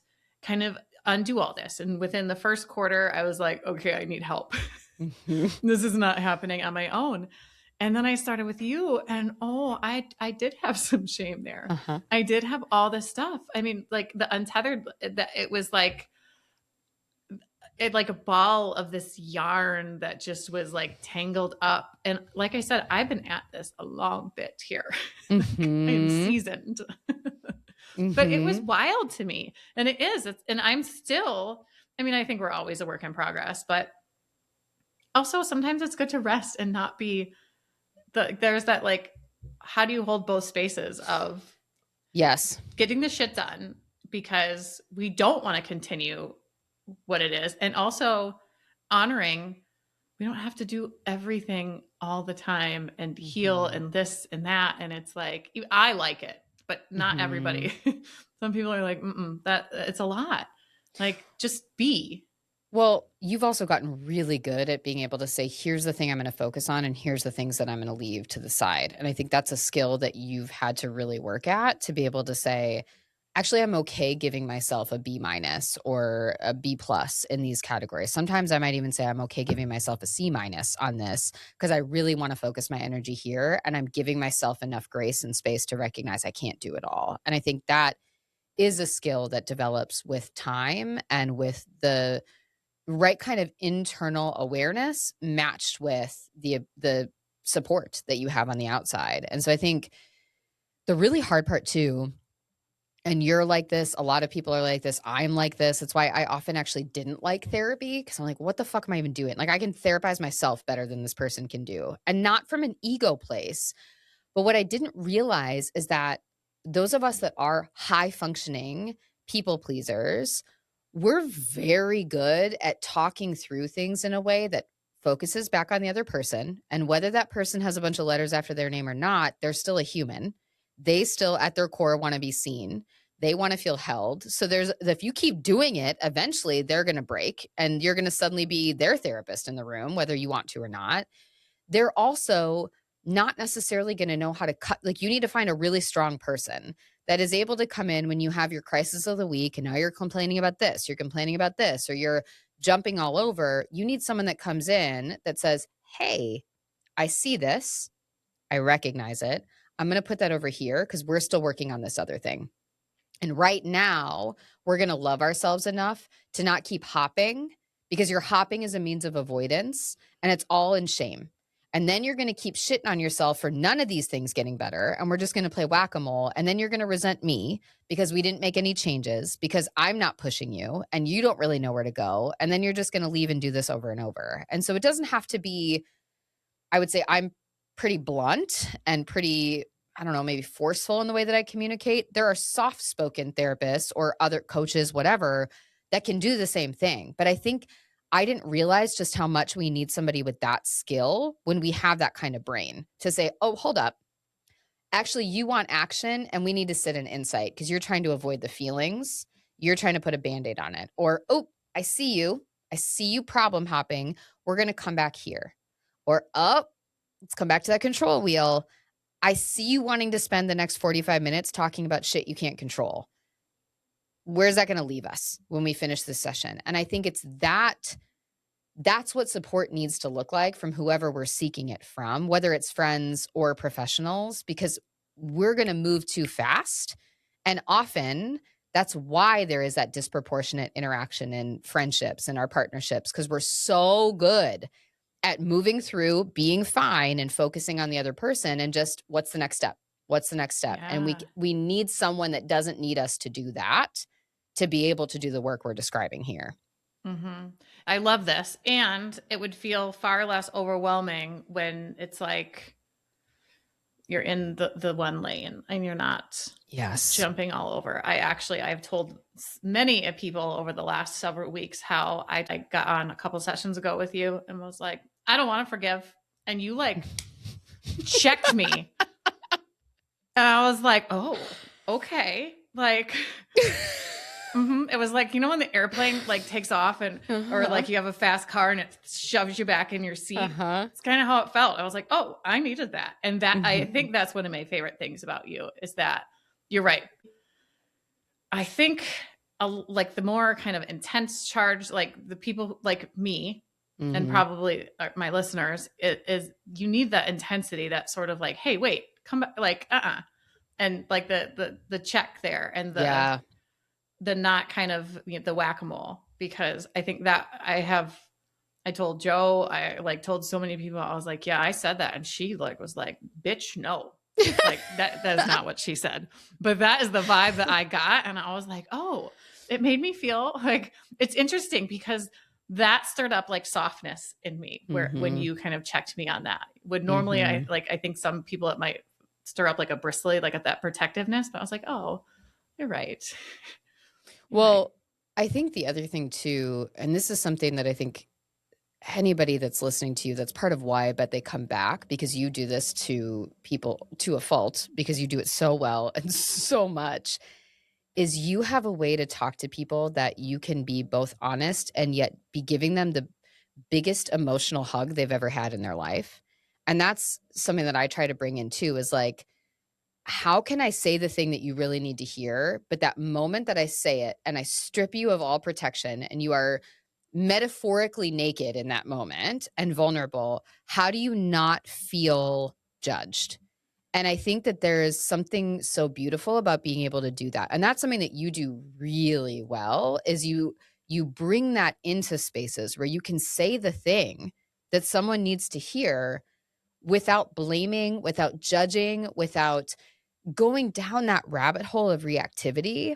kind of undo all this. And within the first quarter, I was like, okay, I need help. Mm-hmm. This is not happening on my own. And then I started with you and I did have some shame there. Uh-huh. I did have all this stuff. I mean, like the untethered, that it was like a ball of this yarn that just was like tangled up. And like I said, I've been at this a long bit here. Mm-hmm. I am seasoned. But it was wild to me. And it is. And I'm still, I think we're always a work in progress, but also sometimes it's good to rest and not be there's that, like, how do you hold both spaces of getting the shit done because we don't want to continue what it is, and also honoring we don't have to do everything all the time and heal and this and that. And it's like, I like it, but not everybody. Some people are like, that it's a lot. Like, just be. Well, you've also gotten really good at being able to say, here's the thing I'm going to focus on, and here's the things that I'm going to leave to the side. And I think that's a skill that you've had to really work at, to be able to say, actually, I'm okay giving myself a B- or a B+ in these categories. Sometimes I might even say I'm okay giving myself a C- on this because I really want to focus my energy here, and I'm giving myself enough grace and space to recognize I can't do it all. And I think that is a skill that develops with time and with the right kind of internal awareness matched with the support that you have on the outside. And so I think the really hard part too and you're like this. A lot of people are like this. I'm like this. That's why I often actually didn't like therapy, because I'm like, what the fuck am I even doing? Like, I can therapize myself better than this person can do. And not from an ego place. But what I didn't realize is that those of us that are high functioning people pleasers, we're very good at talking through things in a way that focuses back on the other person. And whether that person has a bunch of letters after their name or not, they're still a human. They still at their core want to be seen. They want to feel held. So if you keep doing it, eventually they're going to break and you're going to suddenly be their therapist in the room, whether you want to or not. They're also not necessarily going to know how to cut. Like, you need to find a really strong person that is able to come in when you have your crisis of the week and now you're complaining about this, you're complaining about this, or you're jumping all over. You need someone that comes in that says, hey, I see this. I recognize it. I'm going to put that over here because we're still working on this other thing. And right now, we're going to love ourselves enough to not keep hopping, because your hopping is a means of avoidance and it's all in shame. And then you're going to keep shitting on yourself for none of these things getting better. And we're just going to play whack-a-mole. And then you're going to resent me because we didn't make any changes, because I'm not pushing you and you don't really know where to go. And then you're just going to leave and do this over and over. And so it doesn't have to be, I would say I'm pretty blunt and pretty, I don't know, maybe forceful in the way that I communicate. There are soft-spoken therapists or other coaches, whatever, that can do the same thing. But I think I didn't realize just how much we need somebody with that skill when we have that kind of brain to say, oh, hold up. Actually, you want action and we need to sit in insight because you're trying to avoid the feelings. You're trying to put a Band-Aid on it. Or, oh, I see you. I see you problem hopping. We're going to come back here. Or, oh, let's come back to that control wheel. I see you wanting to spend the next 45 minutes talking about shit you can't control. Where's that going to leave us when we finish this session? And I think it's that's what support needs to look like from whoever we're seeking it from, whether it's friends or professionals, because we're going to move too fast. And often that's why there is that disproportionate interaction in friendships and our partnerships, because we're so good at moving through, being fine and focusing on the other person and just what's the next step? What's the next step? Yeah. And we need someone that doesn't need us to do that to be able to do the work we're describing here. Mm-hmm. I love this. And it would feel far less overwhelming when it's like you're in the one lane and you're not jumping all over. I've told many people over the last several weeks how I got on a couple sessions ago with you and was like, I don't want to forgive. And you like checked me. And I was like, oh, okay. Like, it was like, you know, when the airplane like takes off and, or like you have a fast car and it shoves you back in your seat. It's kind of how it felt. I was like, oh, I needed that. And that, I think that's one of my favorite things about you is that you're right. I think like the more kind of intense charge, like the people like me and probably my listeners is you need that intensity, that sort of like, hey, wait, come back, like, and like the check there and the not kind of the whack-a-mole, because I think that I told Joe, I like told so many people, I was like, yeah, I said that. And she like was like, bitch, no, like that is not what she said, but that is the vibe that I got. And I was like, oh, it made me feel like it's interesting because that stirred up like softness in me where when you kind of checked me on that would normally I think some people it might stir up like a bristly, like at that protectiveness, but I was like, oh, you're right. Well, I think the other thing too, and this is something that I think anybody that's listening to you, that's part of why I bet they come back, because you do this to people to a fault, because you do it so well and so much, is you have a way to talk to people that you can be both honest and yet be giving them the biggest emotional hug they've ever had in their life. And that's something that I try to bring in too, is like, how can I say the thing that you really need to hear? But that moment that I say it and I strip you of all protection and you are metaphorically naked in that moment and vulnerable, how do you not feel judged? And I think that there is something so beautiful about being able to do that. And that's something that you do really well, is you bring that into spaces where you can say the thing that someone needs to hear without blaming, without judging, without going down that rabbit hole of reactivity,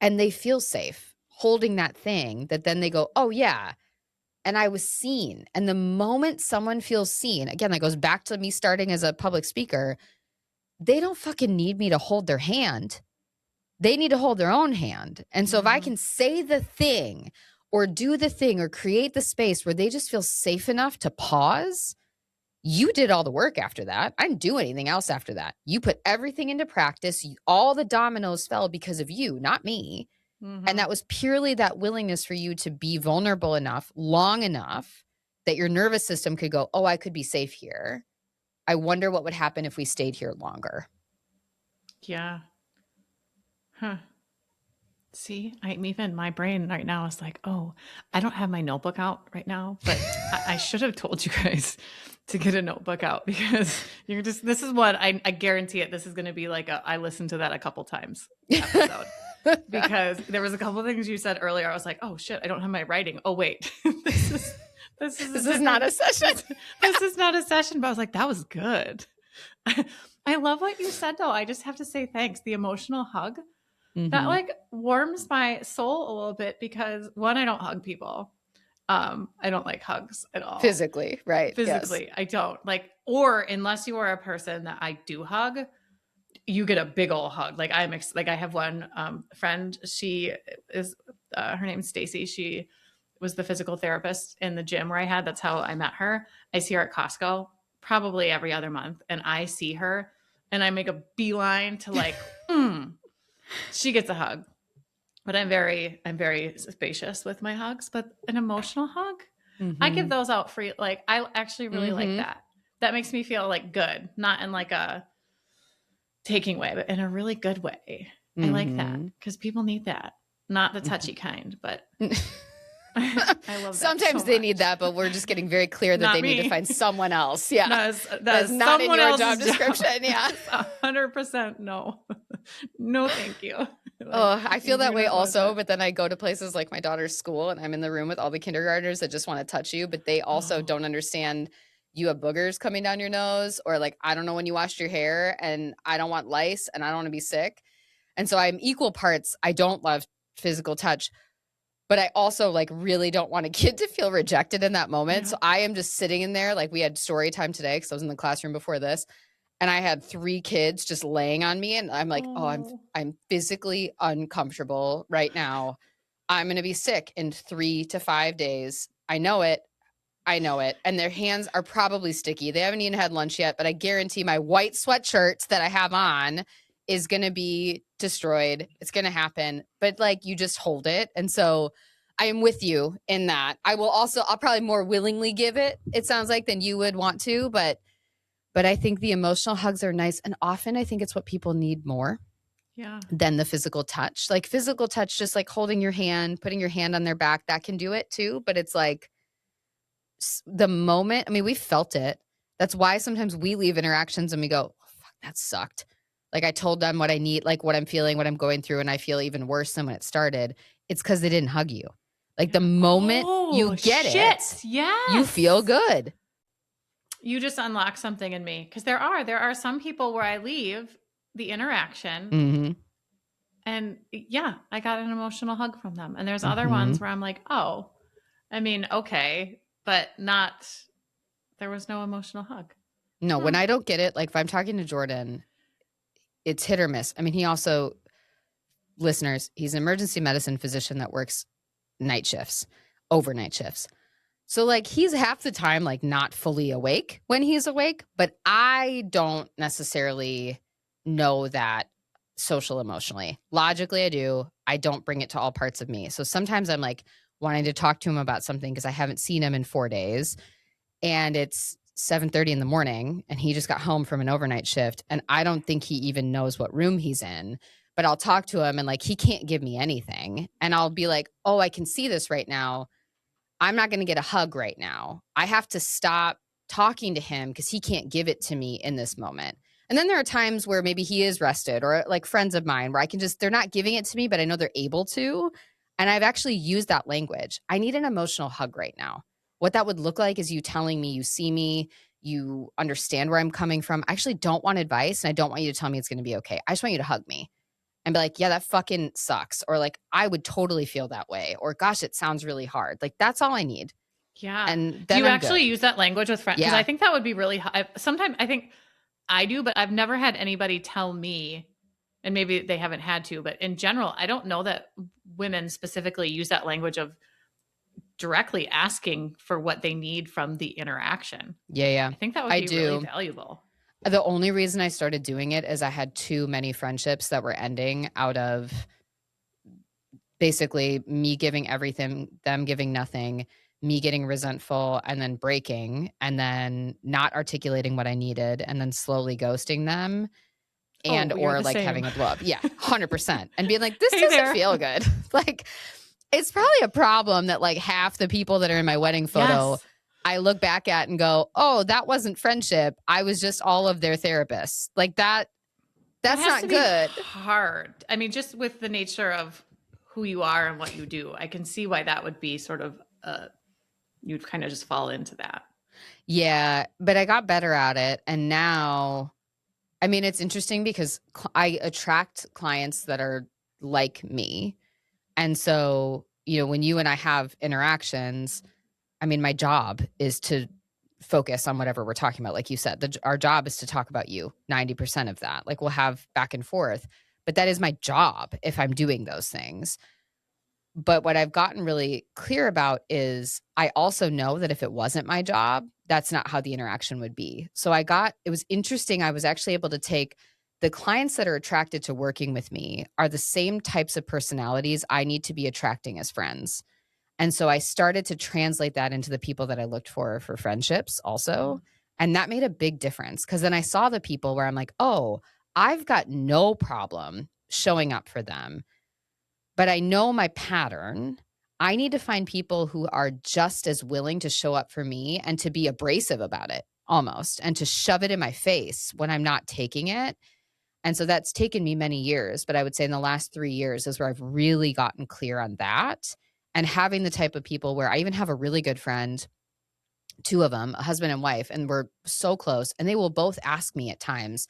and they feel safe holding that thing that then they go, oh yeah, and I was seen. And the moment someone feels seen, again, that goes back to me starting as a public speaker, they don't fucking need me to hold their hand. They need to hold their own hand. And so if I can say the thing or do the thing or create the space where they just feel safe enough to pause, you did all the work after that. I didn't do anything else after that. You put everything into practice. All the dominoes fell because of you, not me. And that was purely that willingness for you to be vulnerable enough, long enough that your nervous system could go, oh, I could be safe here. I wonder what would happen if we stayed here longer. Yeah. Huh. See, even my brain right now is like, oh, I don't have my notebook out right now, but I should have told you guys to get a notebook out, because this is what I guarantee it. This is going to be like I listened to that a couple times episode. Because there was a couple of things you said earlier. I was like, oh shit, I don't have my writing. Oh wait, this is not a session. This is not a session. But I was like, that was good. I love what you said though. I just have to say thanks. The emotional hug, that like warms my soul a little bit, because one, I don't hug people. I don't like hugs at all. Physically, right? Physically, yes. I don't like, or unless you are a person that I do hug, you get a big old hug. Like I have one friend. She is her name's Stacy. She was the physical therapist in the gym where I had. That's how I met her. I see her at Costco probably every other month, and I see her, and I make a beeline to like, she gets a hug. But I'm very spacious with my hugs. But an emotional hug, I give those out free. Like I actually really like that. That makes me feel like good, not in like a taking way, but in a really good way. I like that, because people need that. Not the touchy kind, but I love that. Sometimes they need that, but we're just getting very clear that Not they me. need to find someone else. Yeah. That's not in your job description. Yeah. 100% no. No, thank you. Like, oh, I feel that way also, but then I go to places like my daughter's school and I'm in the room with all the kindergartners that just want to touch you, but they also don't understand you have boogers coming down your nose, or like, I don't know when you washed your hair, and I don't want lice and I don't want to be sick. And so I'm equal parts. I don't love physical touch, but I also like really don't want a kid to feel rejected in that moment. Yeah. So I am just sitting in there. Like we had story time today because I was in the classroom before this, and I had 3 kids just laying on me, and I'm like, I'm physically uncomfortable right now. I'm going to be sick in 3 to 5 days. I know it. And their hands are probably sticky. They haven't even had lunch yet, but I guarantee my white sweatshirts that I have on is going to be destroyed. It's going to happen. But like, you just hold it. And so I am with you in that. I'll probably more willingly give it sounds like, than you would want to, but I think the emotional hugs are nice. And often I think it's what people need more than the physical touch. Like physical touch, just like holding your hand, putting your hand on their back, that can do it too. But it's like the moment, I mean, we felt it. That's why sometimes we leave interactions and we go, oh, fuck, that sucked. Like I told them what I need, like what I'm feeling, what I'm going through, and I feel even worse than when it started. It's because they didn't hug you. Like the moment you get it, you feel good. You just unlock something in me, because there are some people where I leave the interaction and I got an emotional hug from them. And there's other ones where I'm like, oh, I mean, okay, but there was no emotional hug. No, when I don't get it, like if I'm talking to Jordan, it's hit or miss. I mean, he also, listeners, he's an emergency medicine physician that works night shifts, overnight shifts. So like he's half the time like not fully awake when he's awake, but I don't necessarily know that social emotionally. Logically, I do. I don't bring it to all parts of me. So sometimes I'm like wanting to talk to him about something because I haven't seen him in 4 days, and it's 7:30 in the morning and he just got home from an overnight shift, and I don't think he even knows what room he's in, but I'll talk to him and like he can't give me anything, and I'll be like, oh, I can see this right now. I'm not going to get a hug right now. I have to stop talking to him because he can't give it to me in this moment. And then there are times where maybe he is rested, or like friends of mine where I can just, they're not giving it to me, but I know they're able to. And I've actually used that language. I need an emotional hug right now. What that would look like is you telling me you see me, You understand where I'm coming from. I actually don't want advice, and I don't want you to tell me it's going to be okay. I just want you to hug me and be like, yeah, that fucking sucks. Or like, I would totally feel that way. Or gosh, it sounds really hard. Like, that's all I need. Yeah. And Do then you I'm actually good. use that language with friends? Because Yeah. I think that would be really, sometimes I think I do, but I've never had anybody tell me, and maybe they haven't had to, but in general, I don't know that women specifically use that language of directly asking for what they need from the interaction. Yeah. I think that would I be really do. valuable. The only reason I started doing it is I had too many friendships that were ending out of basically me giving everything, them giving nothing, me getting resentful and then breaking and then not articulating what I needed and then slowly ghosting them and Oh, you're or the like same. having a blow up. Yeah, 100%. And being like, this Hey doesn't there. feel good. Like, it's probably a problem that like half the people that are in my wedding photo, Yes. I look back at and go, oh, that wasn't friendship. I was just all of their therapists. Like That that's has not to be good. hard. I mean, just with the nature of who you are and what you do, I can see why that would be sort of, you'd kind of just fall into that. Yeah, but I got better at it. And now, I mean, it's interesting because I attract clients that are like me. And so, you know, when you and I have interactions, I mean, my job is to focus on whatever we're talking about. Like you said, our job is to talk about you, 90% of that. Like we'll have back and forth, but that is my job if I'm doing those things. But what I've gotten really clear about is I also know that if it wasn't my job, that's not how the interaction would be. So it was interesting. I was actually able to take the clients that are attracted to working with me are the same types of personalities I need to be attracting as friends. And so I started to translate that into the people that I looked for friendships also. And that made a big difference because then I saw the people where I'm like, oh, I've got no problem showing up for them, but I know my pattern. I need to find people who are just as willing to show up for me and to be abrasive about it almost and to shove it in my face when I'm not taking it. And so that's taken me many years, but I would say in the last 3 years is where I've really gotten clear on that and having the type of people where I even have a really good friend, two of them, a husband and wife, and we're so close. And they will both ask me at times,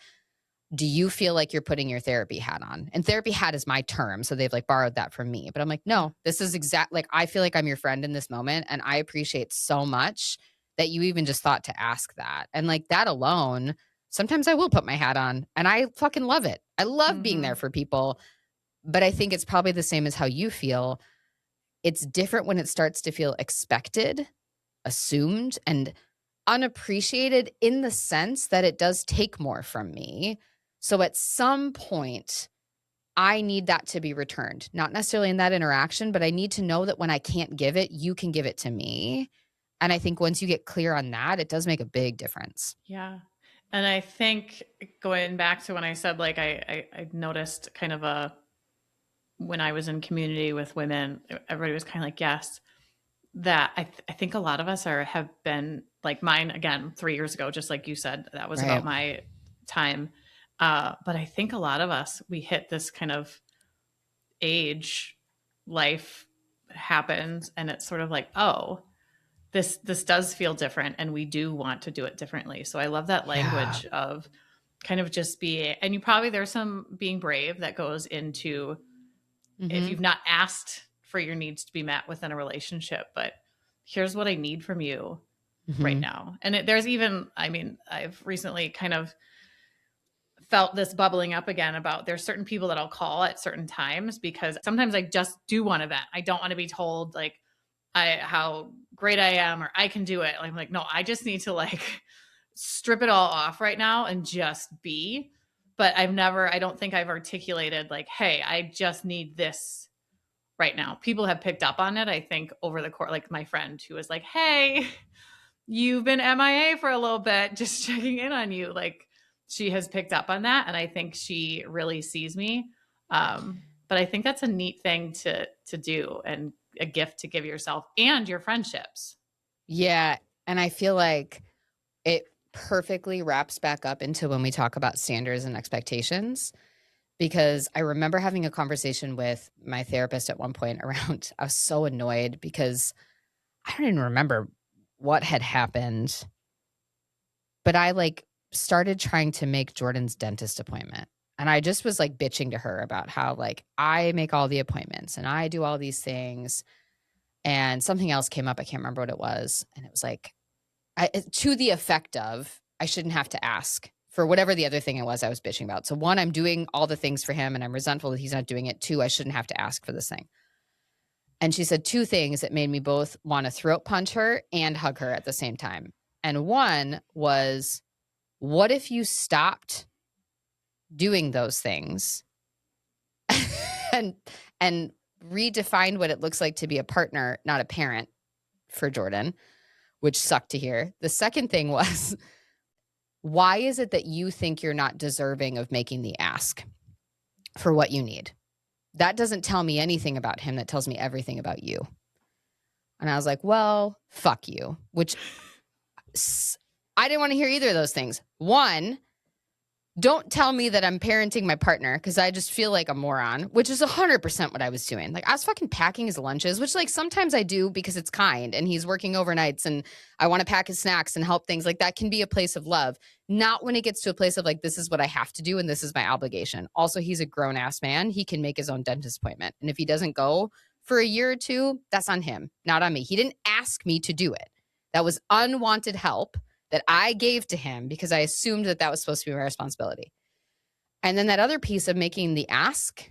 do you feel like you're putting your therapy hat on? And therapy hat is my term. So they've like borrowed that from me. But I'm like, no, this is like, I feel like I'm your friend in this moment. And I appreciate so much that you even just thought to ask that. And like that alone, sometimes I will put my hat on and I fucking love it. I love being there for people. But I think it's probably the same as how you feel. It's different when it starts to feel expected, assumed, and unappreciated in the sense that it does take more from me. So at some point, I need that to be returned, not necessarily in that interaction, but I need to know that when I can't give it, you can give it to me. And I think once you get clear on that, it does make a big difference. Yeah. And I think going back to when I said, like, I noticed kind of when I was in community with women, everybody was kind of like, yes, that I think a lot of us have been like mine again 3 years ago, just like you said, that was about Right. my time. But I think a lot of us, we hit this kind of age, life happens, and it's sort of like, oh, this does feel different, and we do want to do it differently. So I love that Yeah. language of kind of just be, and you probably there's some being brave that goes into if Mm-hmm. you've not asked for your needs to be met within a relationship, but here's what I need from you right Mm-hmm. now. And there's even, I mean, I've recently kind of felt this bubbling up again about there's certain people that I'll call at certain times because sometimes I just do want to vent. I don't want to be told like how great I am or I can do it. I'm like, no, I just need to like strip it all off right now and just be. But I don't think I've articulated like, hey, I just need this right now. People have picked up on it, I think, over the course, like my friend who was like, hey, you've been MIA for a little bit, just checking in on you. Like she has picked up on that. And I think she really sees me. But I think that's a neat thing to do and a gift to give yourself and your friendships. Yeah. And I feel like it perfectly wraps back up into when we talk about standards and expectations. Because I remember having a conversation with my therapist at one point around, I was so annoyed because I don't even remember what had happened. But I like started trying to make Jordan's dentist appointment. And I just was like bitching to her about how like I make all the appointments and I do all these things. And something else came up. I can't remember what it was. And it was like, to the effect of, I shouldn't have to ask for whatever the other thing it was I was bitching about. So 1, I'm doing all the things for him and I'm resentful that he's not doing it. 2, I shouldn't have to ask for this thing. And she said 2 things that made me both want to throat punch her and hug her at the same time. And one was, what if you stopped doing those things and redefined what it looks like to be a partner, not a parent for Jordan, which sucked to hear. The second thing was, why is it that you think you're not deserving of making the ask for what you need? That doesn't tell me anything about him. That tells me everything about you. And I was like, well, fuck you, which I didn't want to hear either of those things. 1, don't tell me that I'm parenting my partner because I just feel like a moron, which is 100% what I was doing. Like I was fucking packing his lunches, which like sometimes I do because it's kind and he's working overnights and I want to pack his snacks and help things. Like that can be a place of love, not when it gets to a place of like, this is what I have to do and this is my obligation. Also, he's a grown ass man. He can make his own dentist appointment. And if he doesn't go for a year or 2, that's on him, not on me. He didn't ask me to do it. That was unwanted help that I gave to him because I assumed that that was supposed to be my responsibility. And then that other piece of making the ask,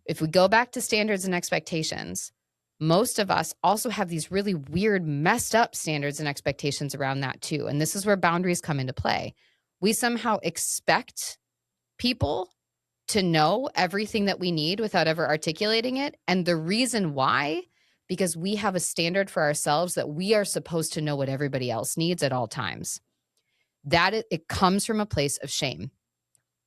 if we go back to standards and expectations, most of us also have these really weird, messed up standards and expectations around that too. And this is where boundaries come into play. We somehow expect people to know everything that we need without ever articulating it. And the reason why, because we have a standard for ourselves that we are supposed to know what everybody else needs at all times. That it comes from a place of shame.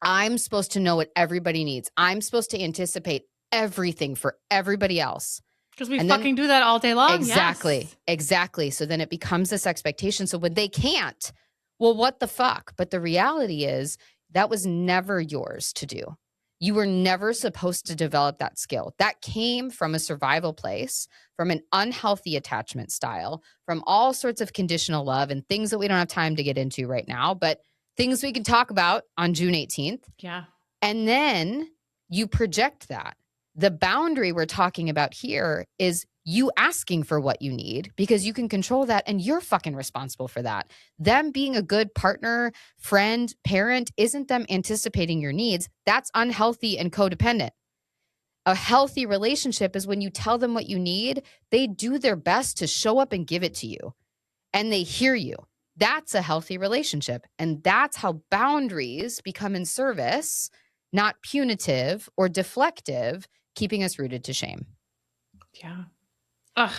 I'm supposed to know what everybody needs. I'm supposed to anticipate everything for everybody else. Because we fucking do that all day long. Exactly. Yes. Exactly. So then it becomes this expectation. So when they can't, well, what the fuck? But the reality is that was never yours to do. You were never supposed to develop that skill. That came from a survival place, from an unhealthy attachment style, from all sorts of conditional love and things that we don't have time to get into right now, but things we can talk about on June 18th. Yeah. And then you project that. The boundary we're talking about here is you asking for what you need because you can control that and you're fucking responsible for that. Them being a good partner, friend, parent isn't them anticipating your needs. That's unhealthy and codependent. A healthy relationship is when you tell them what you need, they do their best to show up and give it to you and they hear you. That's a healthy relationship. And that's how boundaries become in service, not punitive or deflective, keeping us rooted to shame. Yeah. Ugh.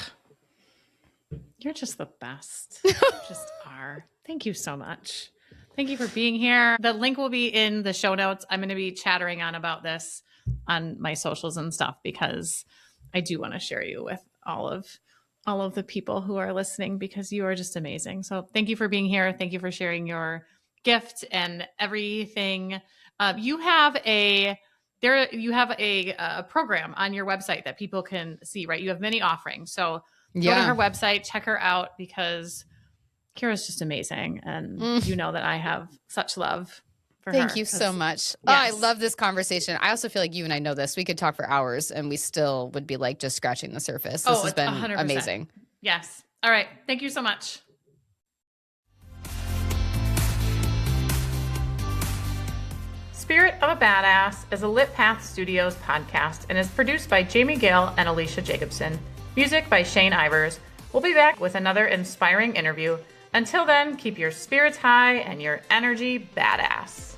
You're just the best. You just are. Thank you so much. Thank you for being here. The link will be in the show notes. I'm going to be chattering on about this on my socials and stuff because I do want to share you with all of the people who are listening because you are just amazing. So thank you for being here. Thank you for sharing your gift and everything. You have a program on your website that people can see, right? You have many offerings. So go to her website, check her out because Kyira's just amazing. And you know that I have such love for her. Thank you so much. Yes. Oh, I love this conversation. I also feel like you and I know this. We could talk for hours and we still would be like just scratching the surface. This has been 100%. Amazing. Yes. All right. Thank you so much. Spirit of a Badass is a Lit Path Studios podcast and is produced by Jamie Gale and Alecia Jacobson. Music by Shane Ivers. We'll be back with another inspiring interview. Until then, keep your spirits high and your energy badass.